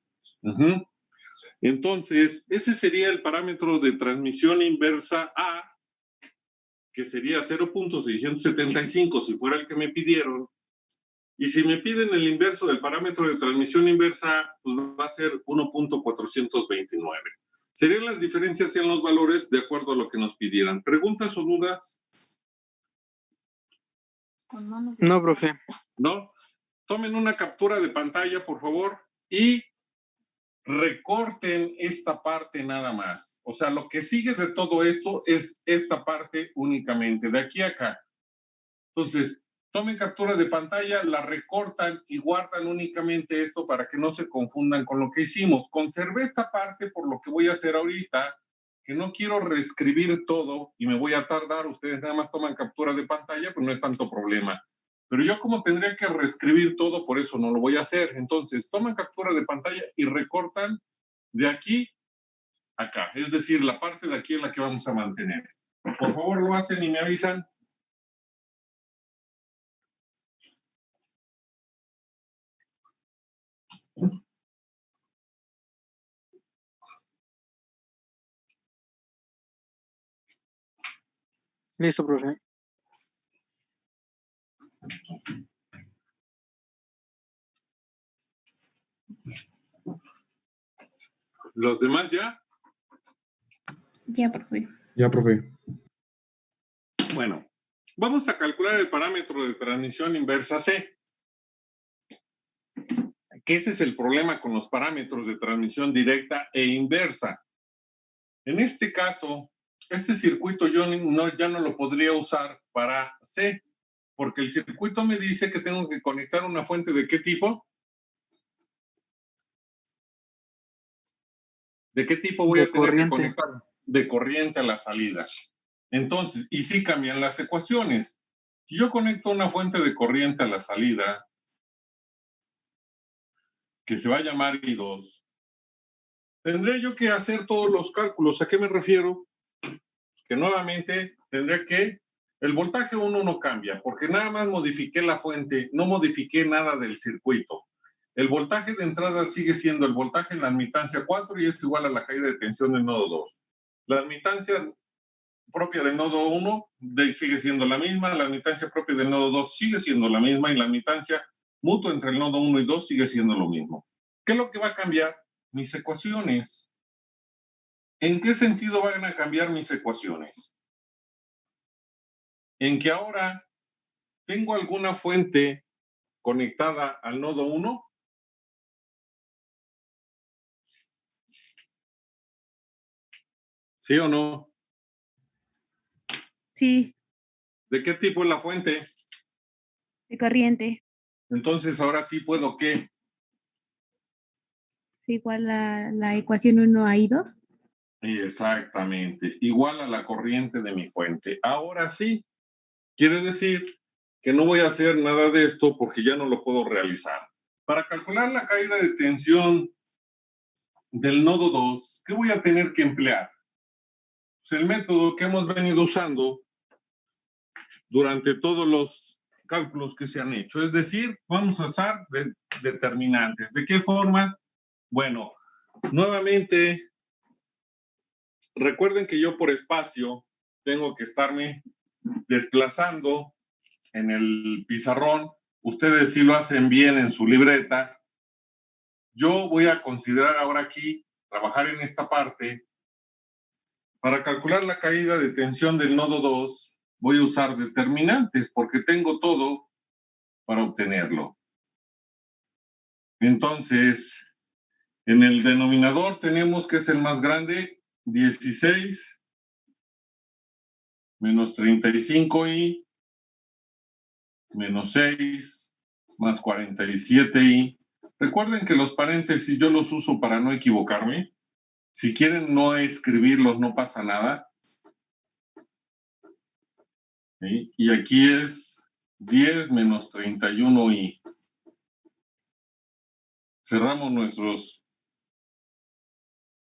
[SPEAKER 1] Entonces, ese sería el parámetro de transmisión inversa A, que sería 0.675 si fuera el que me pidieron. Y si me piden el inverso del parámetro de transmisión inversa, pues va a ser 1.429. Serían las diferencias en los valores de acuerdo a lo que nos pidieran. ¿Preguntas o dudas?
[SPEAKER 4] No, profe.
[SPEAKER 1] ¿No? Tomen una captura de pantalla, por favor, y recorten esta parte nada más. O sea, lo que sigue de todo esto es esta parte únicamente, de aquí a acá. Entonces, tomen captura de pantalla, la recortan y guardan únicamente esto para que no se confundan con lo que hicimos. Conservé esta parte por lo que voy a hacer ahorita, que no quiero reescribir todo y me voy a tardar. Ustedes nada más toman captura de pantalla, pues no es tanto problema. Pero yo como tendría que reescribir todo, por eso no lo voy a hacer. Entonces, toman captura de pantalla y recortan de aquí a acá. Es decir, la parte de aquí es la que vamos a mantener. Por favor, lo hacen y me avisan.
[SPEAKER 4] Listo, profe.
[SPEAKER 1] ¿Los demás ya?
[SPEAKER 10] Ya, profe.
[SPEAKER 2] Ya, profe.
[SPEAKER 1] Bueno, vamos a calcular el parámetro de transmisión inversa C. Que ese es el problema con los parámetros de transmisión directa e inversa. En este caso, este circuito yo ya no lo podría usar para C, porque el circuito me dice que tengo que conectar una fuente ¿de qué tipo? ¿De qué tipo voy a tener que conectar? De corriente a la salida. Entonces, y sí cambian las ecuaciones. Si yo conecto una fuente de corriente a la salida, que se va a llamar I2, tendré yo que hacer todos los cálculos. ¿A qué me refiero? Que nuevamente tendré que... El voltaje 1 no cambia, porque nada más modifiqué la fuente, no modifiqué nada del circuito. El voltaje de entrada sigue siendo el voltaje en la admitancia 4 y es igual a la caída de tensión del nodo 2. La admitancia propia del nodo 1 sigue siendo la misma, la admitancia propia del nodo 2 sigue siendo la misma y la admitancia mutua entre el nodo 1 y 2 sigue siendo lo mismo. ¿Qué es lo que va a cambiar? Mis ecuaciones. ¿En qué sentido van a cambiar mis ecuaciones? En que ahora tengo alguna fuente conectada al nodo 1. ¿Sí o no?
[SPEAKER 8] Sí,
[SPEAKER 1] ¿De qué tipo es la fuente?
[SPEAKER 8] de corriente.
[SPEAKER 1] Entonces ahora sí puedo, ¿qué?
[SPEAKER 8] Es igual a la ecuación 1 a I2.
[SPEAKER 1] Exactamente, igual a la corriente de mi fuente. Ahora sí, quiere decir que no voy a hacer nada de esto porque ya no lo puedo realizar. Para calcular la caída de tensión del nodo 2, ¿qué voy a tener que emplear? Pues el método que hemos venido usando durante todos los cálculos que se han hecho. Es decir, vamos a usar determinantes. ¿De qué forma? Bueno, nuevamente, recuerden que yo por espacio tengo que estarme desplazando en el pizarrón. Ustedes sí lo hacen bien en su libreta. Yo voy a considerar ahora aquí, trabajar en esta parte. Para calcular la caída de tensión del nodo 2, voy a usar determinantes porque tengo todo para obtenerlo. Entonces, en el denominador tenemos que es el más grande, 16 menos 35i menos 6 más 47i. Recuerden que los paréntesis yo los uso para no equivocarme. Si quieren no escribirlos, no pasa nada. ¿Sí? Y aquí es 10 menos 31i. Cerramos nuestras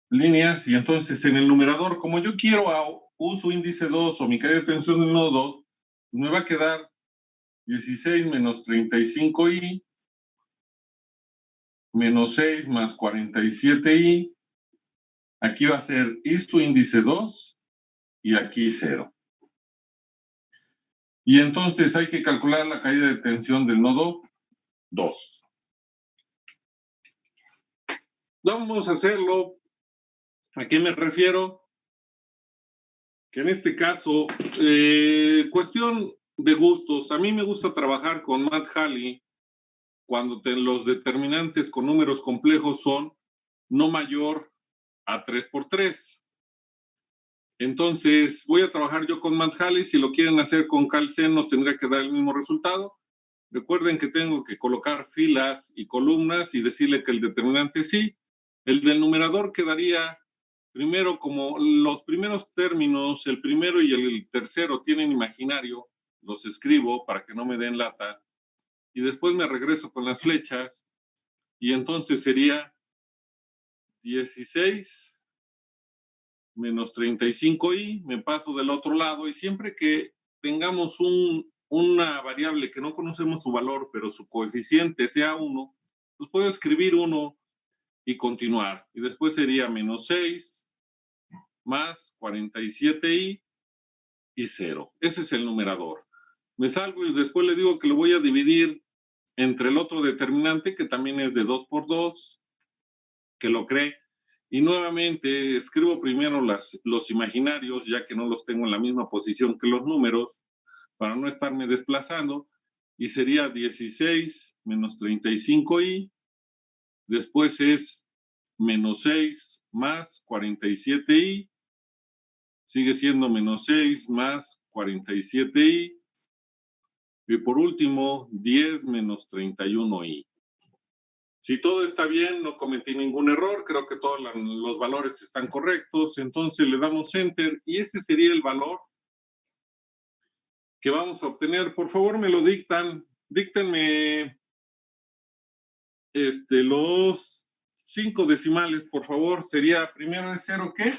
[SPEAKER 1] líneas y entonces en el numerador, como yo quiero uso índice 2 o mi caída de tensión del nodo 2, me va a quedar 16 menos 35i menos 6 más 47i. Aquí va a ser esto índice 2 y aquí 0. Y entonces hay que calcular la caída de tensión del nodo 2. Vamos a hacerlo. ¿A qué me refiero? Que en este caso, cuestión de gustos. A mí me gusta trabajar con Matt Halley cuando los determinantes con números complejos son no mayor a 3×3. Entonces, voy a trabajar yo con Matt Halley. Si lo quieren hacer con Calcen, nos tendría que dar el mismo resultado. Recuerden que tengo que colocar filas y columnas y decirle que el determinante sí. El del numerador quedaría primero, como los primeros términos, el primero y el tercero tienen imaginario, los escribo para que no me den lata. Y después me regreso con las flechas. Y entonces sería 16 menos 35i, me paso del otro lado y siempre que tengamos una variable que no conocemos su valor, pero su coeficiente sea 1, pues puedo escribir 1 y continuar. Y después sería menos 6 más 47i y 0. Ese es el numerador. Me salgo y después le digo que lo voy a dividir entre el otro determinante, que también es de 2×2, que lo cree. Y nuevamente escribo primero los imaginarios, ya que no los tengo en la misma posición que los números, para no estarme desplazando. Y sería 16 menos 35i. Después es menos 6 más 47i. Sigue siendo menos 6 más 47i. Y por último, 10 menos 31i. Si todo está bien, no cometí ningún error, creo que todos los valores están correctos, entonces le damos Enter y ese sería el valor que vamos a obtener. Por favor, me lo dictan. Díctenme los 5 decimales, por favor. Sería primero de 0, ¿qué?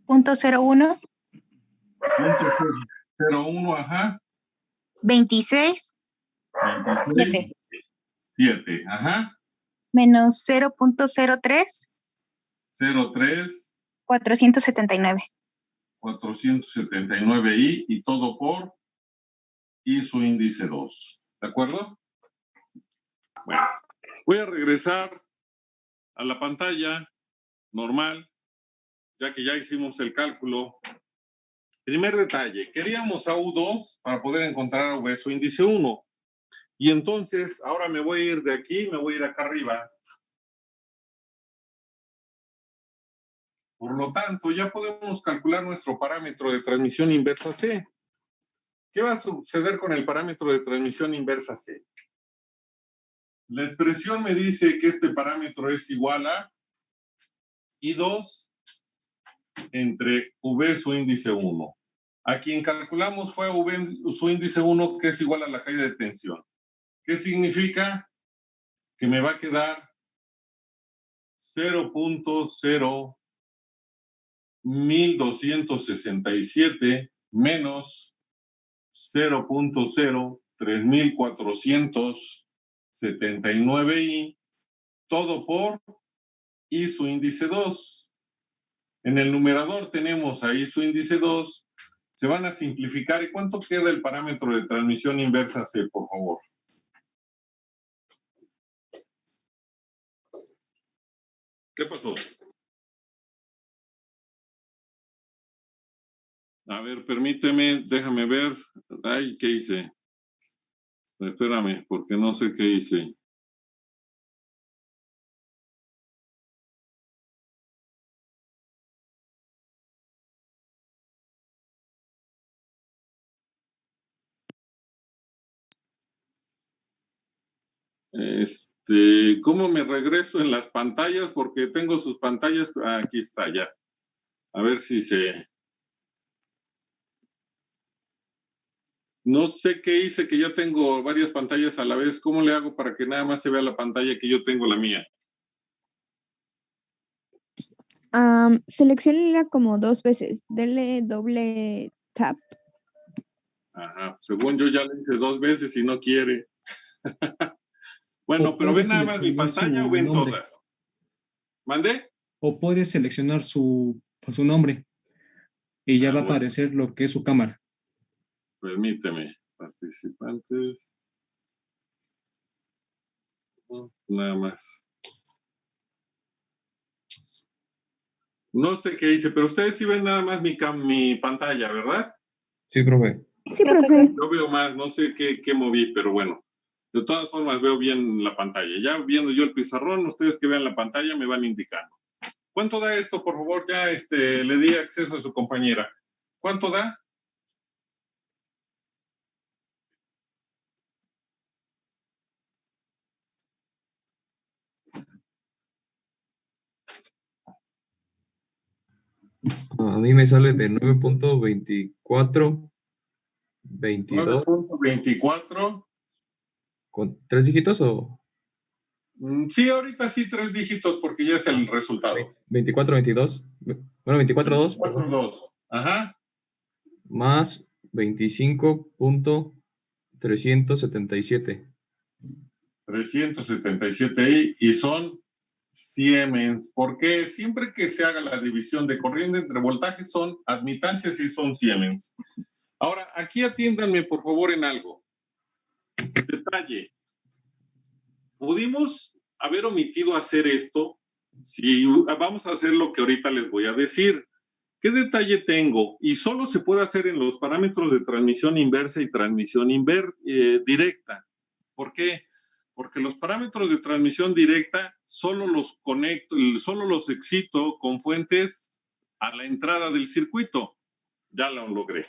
[SPEAKER 9] .01,
[SPEAKER 1] 0.01, ajá.
[SPEAKER 9] 26,
[SPEAKER 1] 26, 7, ajá.
[SPEAKER 9] menos 0.03,
[SPEAKER 1] 03,
[SPEAKER 9] 479.
[SPEAKER 1] 479 y todo por y su índice 2. ¿De acuerdo? Bueno, voy a regresar a la pantalla normal, ya que ya hicimos el cálculo. Primer detalle, queríamos a U2 para poder encontrar a V su índice 1. Y entonces, ahora me voy a ir de aquí, me voy a ir acá arriba. Por lo tanto, ya podemos calcular nuestro parámetro de transmisión inversa C. ¿Qué va a suceder con el parámetro de transmisión inversa C? La expresión me dice que este parámetro es igual a I2 entre V su índice 1. A quien calculamos fue V su índice 1, que es igual a la caída de tensión. ¿Qué significa? Que me va a quedar 0.01267 menos 0.03479 todo por I su índice 2. En el numerador tenemos ahí su índice 2. Se van a simplificar. ¿Y cuánto queda el parámetro de transmisión inversa C, por favor? ¿Qué pasó? A ver, permíteme, déjame ver. Ay, ¿qué hice? Espérame, porque no sé qué hice. ¿Cómo me regreso en las pantallas? Porque tengo sus pantallas. Aquí está, ya. A ver si se... No sé qué hice, que ya tengo varias pantallas a la vez. ¿Cómo le hago para que nada más se vea la pantalla que yo tengo, la mía?
[SPEAKER 5] Selecciónela como 2 veces. Dele doble tap.
[SPEAKER 1] Ajá, según yo ya le hice 2 veces y no quiere. Bueno,
[SPEAKER 11] O
[SPEAKER 1] pero
[SPEAKER 11] puede
[SPEAKER 1] ven nada más mi
[SPEAKER 11] seleccionar
[SPEAKER 1] pantalla
[SPEAKER 11] su
[SPEAKER 1] o ven
[SPEAKER 11] nombre.
[SPEAKER 1] todas. ¿Mandé?
[SPEAKER 11] O puede seleccionar su nombre y ya va a
[SPEAKER 1] bueno.
[SPEAKER 11] aparecer lo que es su cámara.
[SPEAKER 1] Permíteme. Participantes. Nada más. No sé qué hice, pero ustedes sí ven nada más mi pantalla, ¿verdad?
[SPEAKER 2] Sí, profe.
[SPEAKER 5] Sí, profe.
[SPEAKER 1] Yo veo más, no sé qué moví, pero bueno. De todas formas veo bien la pantalla. Ya viendo yo el pizarrón, ustedes que vean la pantalla me van indicando. ¿Cuánto da esto, por favor? Ya le di acceso a su compañera. ¿Cuánto da?
[SPEAKER 2] A mí me sale de 9.24, 22.
[SPEAKER 1] 9.24.
[SPEAKER 2] ¿Con 3 dígitos o?
[SPEAKER 1] Sí, ahorita sí 3 dígitos porque ya es el resultado.
[SPEAKER 2] 24, 22. Bueno, 24.2.
[SPEAKER 1] 24.2. Ajá.
[SPEAKER 2] Más 25.377.
[SPEAKER 1] 377 y son Siemens, porque siempre que se haga la división de corriente entre voltajes son admitancias y son Siemens. Ahora, aquí atiéndanme por favor en algo. Detalle. ¿Pudimos haber omitido hacer esto? Si vamos a hacer lo que ahorita les voy a decir. ¿Qué detalle tengo? Y solo se puede hacer en los parámetros de transmisión inversa y transmisión directa. ¿Por qué? Porque los parámetros de transmisión directa solo los excito con fuentes a la entrada del circuito. Ya lo logré.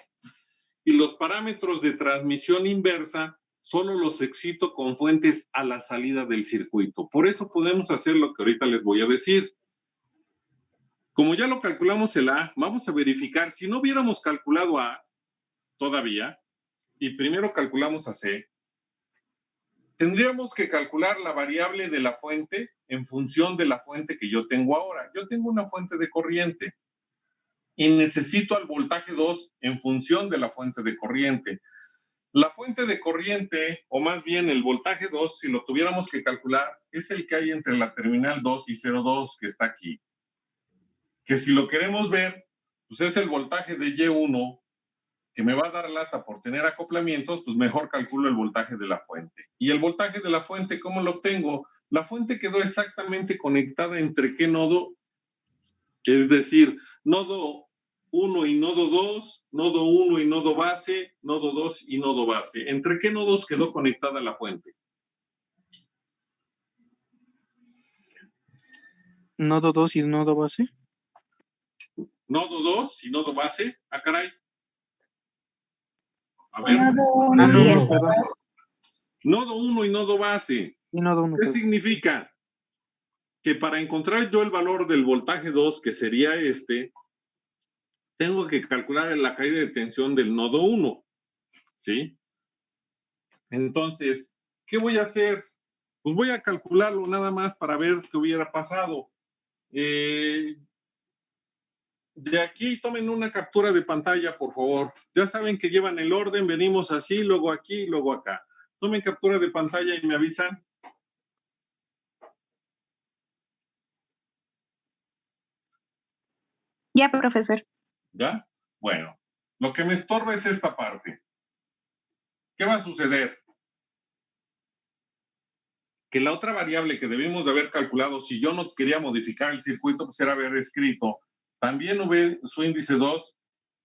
[SPEAKER 1] Y los parámetros de transmisión inversa solo los excito con fuentes a la salida del circuito. Por eso podemos hacer lo que ahorita les voy a decir. Como ya lo calculamos el A, vamos a verificar. Si no hubiéramos calculado A todavía, y primero calculamos a C, tendríamos que calcular la variable de la fuente en función de la fuente que yo tengo ahora. Yo tengo una fuente de corriente y necesito al voltaje 2 en función de la fuente de corriente. La fuente de corriente, o más bien el voltaje 2, si lo tuviéramos que calcular, es el que hay entre la terminal 2 y 0,2 que está aquí. Que si lo queremos ver, pues es el voltaje de Y1, que me va a dar lata por tener acoplamientos, pues mejor calculo el voltaje de la fuente. Y el voltaje de la fuente, ¿cómo lo obtengo? La fuente quedó exactamente conectada entre qué nodo, es decir, nodo 1 y nodo 2, nodo 1 y nodo base, nodo 2 y nodo base. ¿Entre qué nodos quedó conectada la fuente?
[SPEAKER 4] Nodo 2 y nodo base.
[SPEAKER 1] Nodo 2 y nodo base. Ah, caray. A ver.
[SPEAKER 4] No, perdón.
[SPEAKER 1] Nodo 1 y nodo base.
[SPEAKER 4] Y nodo 1.
[SPEAKER 1] ¿Qué significa? Que para encontrar yo el valor del voltaje 2, que sería este, tengo que calcular la caída de tensión del nodo 1. ¿Sí? Entonces, ¿qué voy a hacer? Pues voy a calcularlo nada más para ver qué hubiera pasado. De aquí tomen una captura de pantalla, por favor. Ya saben que llevan el orden, venimos así, luego aquí, luego acá. Tomen captura de pantalla y me avisan.
[SPEAKER 9] Ya, profesor.
[SPEAKER 1] ¿Ya? Bueno, lo que me estorba es esta parte. ¿Qué va a suceder? Que la otra variable que debimos de haber calculado, si yo no quería modificar el circuito, pues era haber escrito, también su índice 2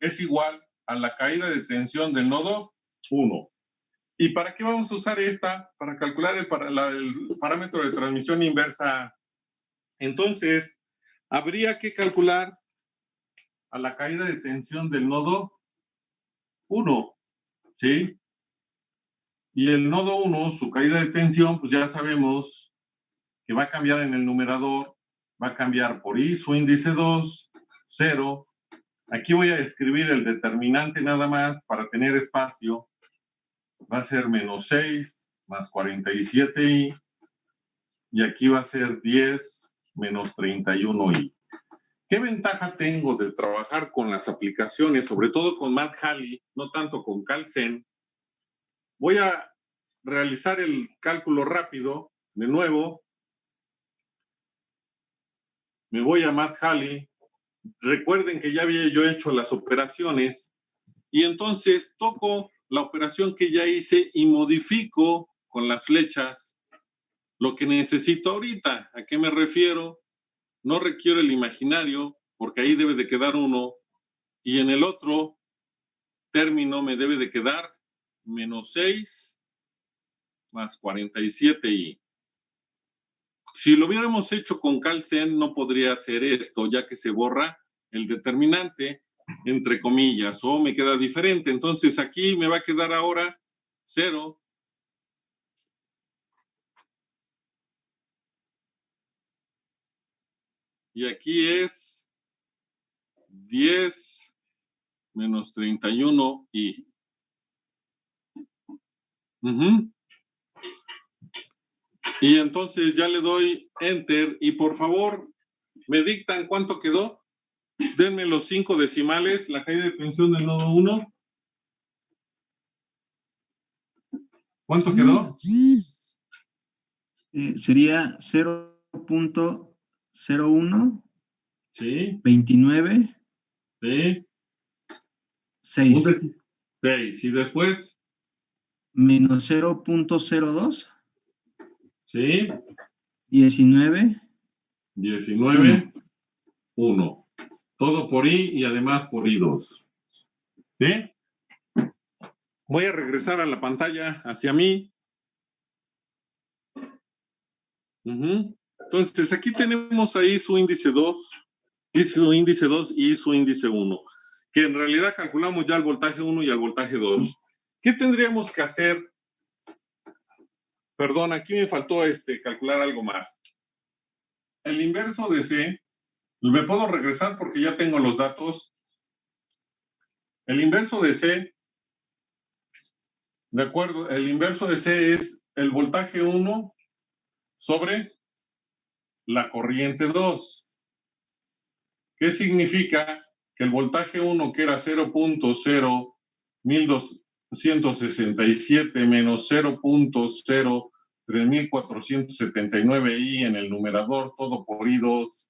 [SPEAKER 1] es igual a la caída de tensión del nodo 1. ¿Y para qué vamos a usar esta? Para calcular el parámetro de transmisión inversa. Entonces, habría que calcular a la caída de tensión del nodo 1, ¿sí? Y el nodo 1, su caída de tensión, pues ya sabemos que va a cambiar en el numerador, va a cambiar por I, su índice 2, 0. Aquí voy a escribir el determinante nada más para tener espacio. Va a ser menos 6 más 47i. Y aquí va a ser 10 menos 31i. ¿Qué ventaja tengo de trabajar con las aplicaciones, sobre todo con Math-Halley, no tanto con Calcen? Voy a realizar el cálculo rápido, de nuevo. Me voy a Math-Halley. Recuerden que ya había yo hecho las operaciones y entonces toco la operación que ya hice y modifico con las flechas lo que necesito ahorita. ¿A qué me refiero? No requiero el imaginario porque ahí debe de quedar 1 y en el otro término me debe de quedar menos 6 más 47i. Si lo hubiéramos hecho con Calcen, no podría hacer esto, ya que se borra el determinante, entre comillas, o me queda diferente. Entonces, aquí me va a quedar ahora 0. Y aquí es 10 menos 31i. Y entonces ya le doy Enter y por favor me dictan cuánto quedó. Denme los 5 decimales, la caída de tensión del nodo 1. ¿Cuánto quedó?
[SPEAKER 12] Sería 0.01.
[SPEAKER 1] Sí.
[SPEAKER 12] 29.
[SPEAKER 1] Sí.
[SPEAKER 12] 6.
[SPEAKER 1] 6. ¿Y después?
[SPEAKER 12] Menos 0.02.
[SPEAKER 1] Sí.
[SPEAKER 12] 19.
[SPEAKER 1] 19. 1. Todo por I y además por I2. ¿Sí? Voy a regresar a la pantalla hacia mí. Entonces, aquí tenemos ahí su índice 2, y su índice 2 y su índice 1, que en realidad calculamos ya el voltaje 1 y el voltaje 2. ¿Qué tendríamos que hacer? Perdón, aquí me faltó calcular algo más. El inverso de C Me puedo regresar porque ya tengo los datos. El inverso de C, de acuerdo, el inverso de C es el voltaje 1 sobre la corriente 2. ¿Qué significa? Que el voltaje 1, que era 0.01267 menos 0.03479 I en el numerador, todo por I2,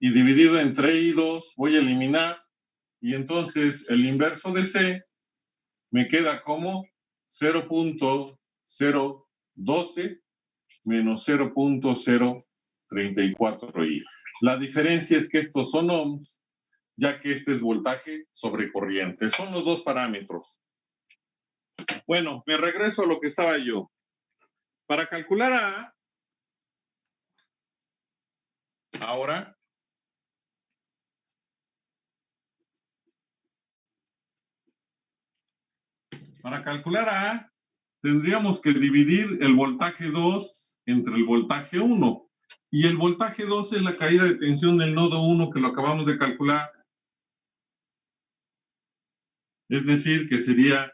[SPEAKER 1] y dividido entre I2, voy a eliminar, y entonces el inverso de C me queda como 0.012 menos 0.034 I. La diferencia es que estos son ohms, ya que este es voltaje sobre corriente. Son los dos parámetros. Bueno, me regreso a lo que estaba yo. Para calcular A, ahora, tendríamos que dividir el voltaje 2 entre el voltaje 1. Y el voltaje 2 es la caída de tensión del nodo 1 que lo acabamos de calcular. Es decir, que sería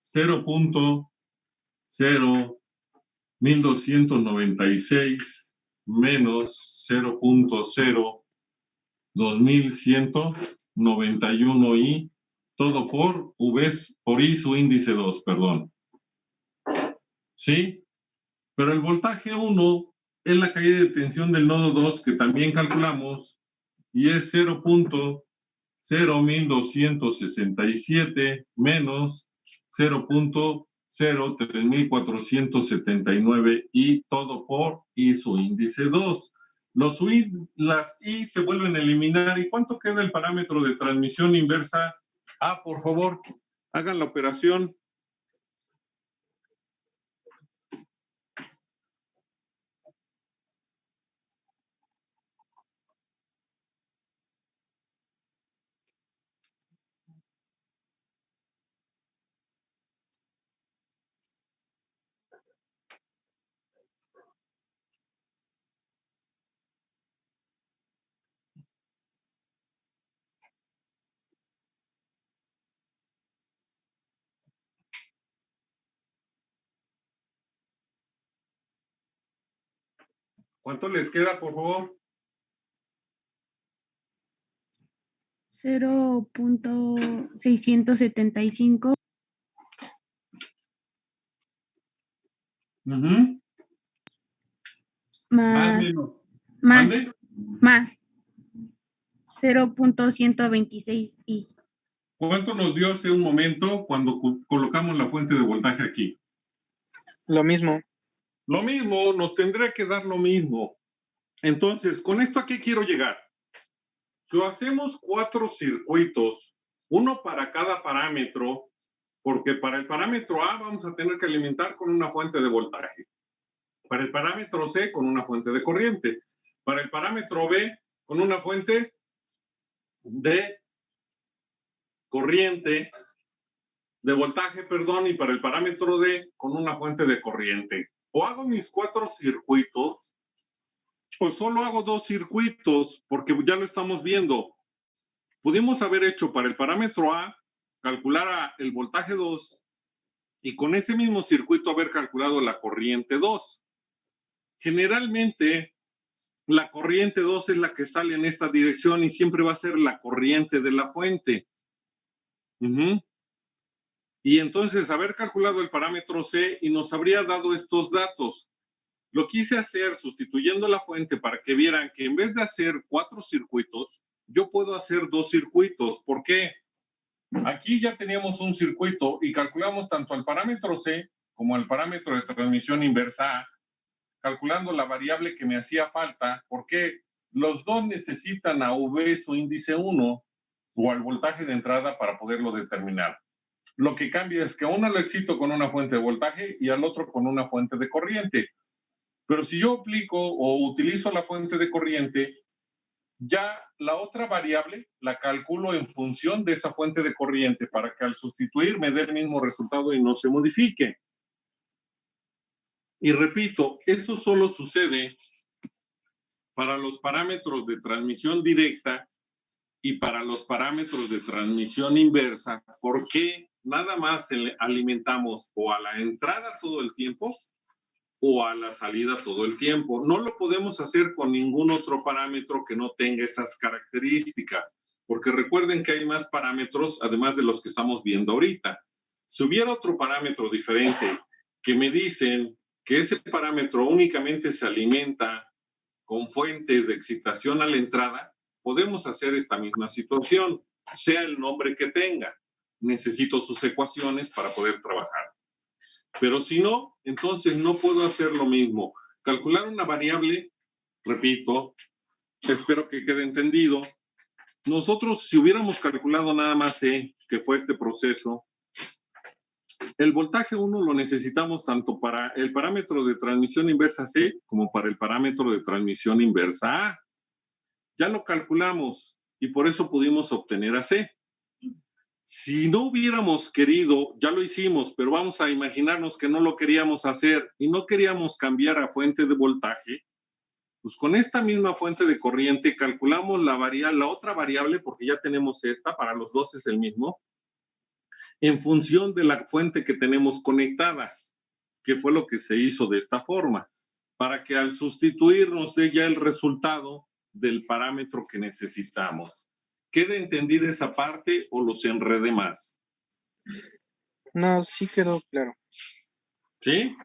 [SPEAKER 1] 0.01296 menos 0.02191 I, todo por V por I su índice 2, perdón. ¿Sí? Pero el voltaje 1 es la caída de tensión del nodo 2 que también calculamos y es 0.01267 menos 0.03479 y todo por I su índice 2. Las I se vuelven a eliminar. ¿Y cuánto queda el parámetro de transmisión inversa? Ah, por favor, hagan la operación. ¿Cuánto les queda, por favor?
[SPEAKER 8] 0.675. Más. Más. 0.126 I.
[SPEAKER 1] ¿Cuánto nos dio hace un momento cuando colocamos la fuente de voltaje aquí?
[SPEAKER 4] Lo mismo.
[SPEAKER 1] Lo mismo, nos tendría que dar lo mismo. Entonces, ¿con esto a qué quiero llegar? Si hacemos 4 circuitos, uno para cada parámetro, porque para el parámetro A vamos a tener que alimentar con una fuente de voltaje. Para el parámetro C con una fuente de corriente. Para el parámetro B con una fuente de corriente, de voltaje, perdón, y para el parámetro D con una fuente de corriente. O hago mis 4 circuitos, o solo hago 2 circuitos, porque ya lo estamos viendo. Pudimos haber hecho para el parámetro A, calcular el voltaje 2, y con ese mismo circuito haber calculado la corriente 2. Generalmente, la corriente 2 es la que sale en esta dirección y siempre va a ser la corriente de la fuente. Y entonces haber calculado el parámetro C y nos habría dado estos datos. Lo quise hacer sustituyendo la fuente para que vieran que en vez de hacer 4 circuitos, yo puedo hacer 2 circuitos. ¿Por qué? Aquí ya teníamos un circuito y calculamos tanto el parámetro C como el parámetro de transmisión inversa A, calculando la variable que me hacía falta, porque los dos necesitan a V su índice 1 o al voltaje de entrada para poderlo determinar. Lo que cambia es que a uno lo excito con una fuente de voltaje y al otro con una fuente de corriente. Pero si yo aplico o utilizo la fuente de corriente, ya la otra variable la calculo en función de esa fuente de corriente para que al sustituir me dé el mismo resultado y no se modifique. Y repito, eso solo sucede para los parámetros de transmisión directa y para los parámetros de transmisión inversa, ¿por qué nada más alimentamos o a la entrada todo el tiempo o a la salida todo el tiempo? No lo podemos hacer con ningún otro parámetro que no tenga esas características, porque recuerden que hay más parámetros además de los que estamos viendo ahorita. Si hubiera otro parámetro diferente que me dicen que ese parámetro únicamente se alimenta con fuentes de excitación a la entrada, podemos hacer esta misma situación, sea el nombre que tenga. Necesito sus ecuaciones para poder trabajar. Pero si no, entonces no puedo hacer lo mismo. Calcular una variable, repito, espero que quede entendido. Nosotros, si hubiéramos calculado nada más E, que fue este proceso, el voltaje 1 lo necesitamos tanto para el parámetro de transmisión inversa C como para el parámetro de transmisión inversa A. Ya lo calculamos y por eso pudimos obtener a C. Si no hubiéramos querido, ya lo hicimos, pero vamos a imaginarnos que no lo queríamos hacer y no queríamos cambiar a fuente de voltaje, pues con esta misma fuente de corriente calculamos la otra variable, porque ya tenemos esta, para los dos es el mismo, en función de la fuente que tenemos conectada, que fue lo que se hizo de esta forma, para que al sustituir nos dé ya el resultado del parámetro que necesitamos. ¿Queda entendida esa parte o los enredé más?
[SPEAKER 4] No, sí quedó claro.
[SPEAKER 1] ¿Sí?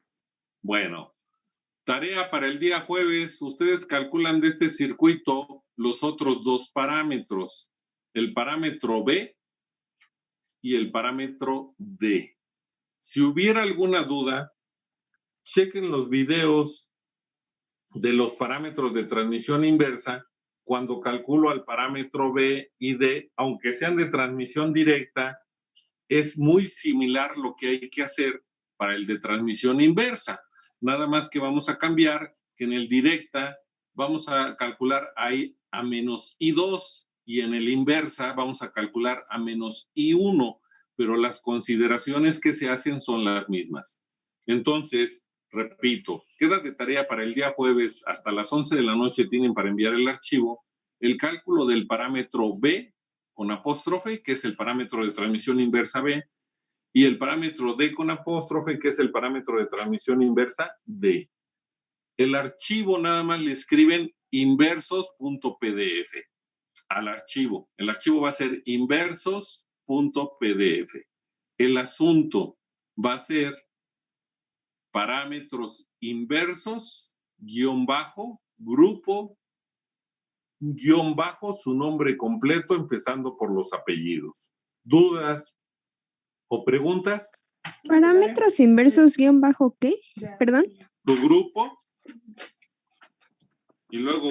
[SPEAKER 1] Bueno, tarea para el día jueves. Ustedes calculan de este circuito los otros dos parámetros, el parámetro B y el parámetro D. Si hubiera alguna duda, chequen los videos de los parámetros de transmisión inversa cuando calculo al parámetro B y D, aunque sean de transmisión directa, es muy similar lo que hay que hacer para el de transmisión inversa. Nada más que vamos a cambiar que en el directa vamos a calcular ahí a menos I2 y en el inversa vamos a calcular a menos I1, pero las consideraciones que se hacen son las mismas. Entonces, repito, queda de tarea para el día jueves hasta las 11 de la noche tienen para enviar el archivo, el cálculo del parámetro B con apóstrofe, que es el parámetro de transmisión inversa B, y el parámetro D con apóstrofe, que es el parámetro de transmisión inversa D. El archivo nada más le escriben inversos.pdf al archivo. El archivo va a ser inversos.pdf. El asunto va a ser parámetros inversos, grupo, su nombre completo, empezando por los apellidos. ¿Dudas o preguntas?
[SPEAKER 5] Parámetros inversos ¿qué? Perdón.
[SPEAKER 1] Tu grupo y luego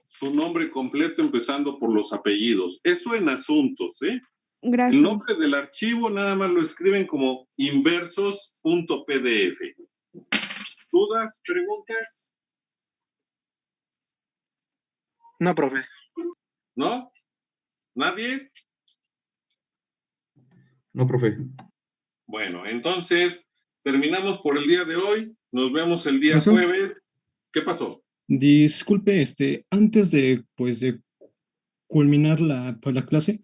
[SPEAKER 1] su nombre completo, empezando por los apellidos. Eso en asuntos, ¿eh?
[SPEAKER 5] Gracias.
[SPEAKER 1] El nombre del archivo nada más lo escriben como inversos.pdf. ¿Dudas, preguntas?
[SPEAKER 4] No, profe.
[SPEAKER 1] ¿No? ¿Nadie?
[SPEAKER 2] No, profe.
[SPEAKER 1] Bueno, entonces terminamos por el día de hoy. Nos vemos el día
[SPEAKER 11] ¿Profesor?
[SPEAKER 1] jueves. ¿Qué pasó?
[SPEAKER 11] Disculpe, antes de culminar la clase,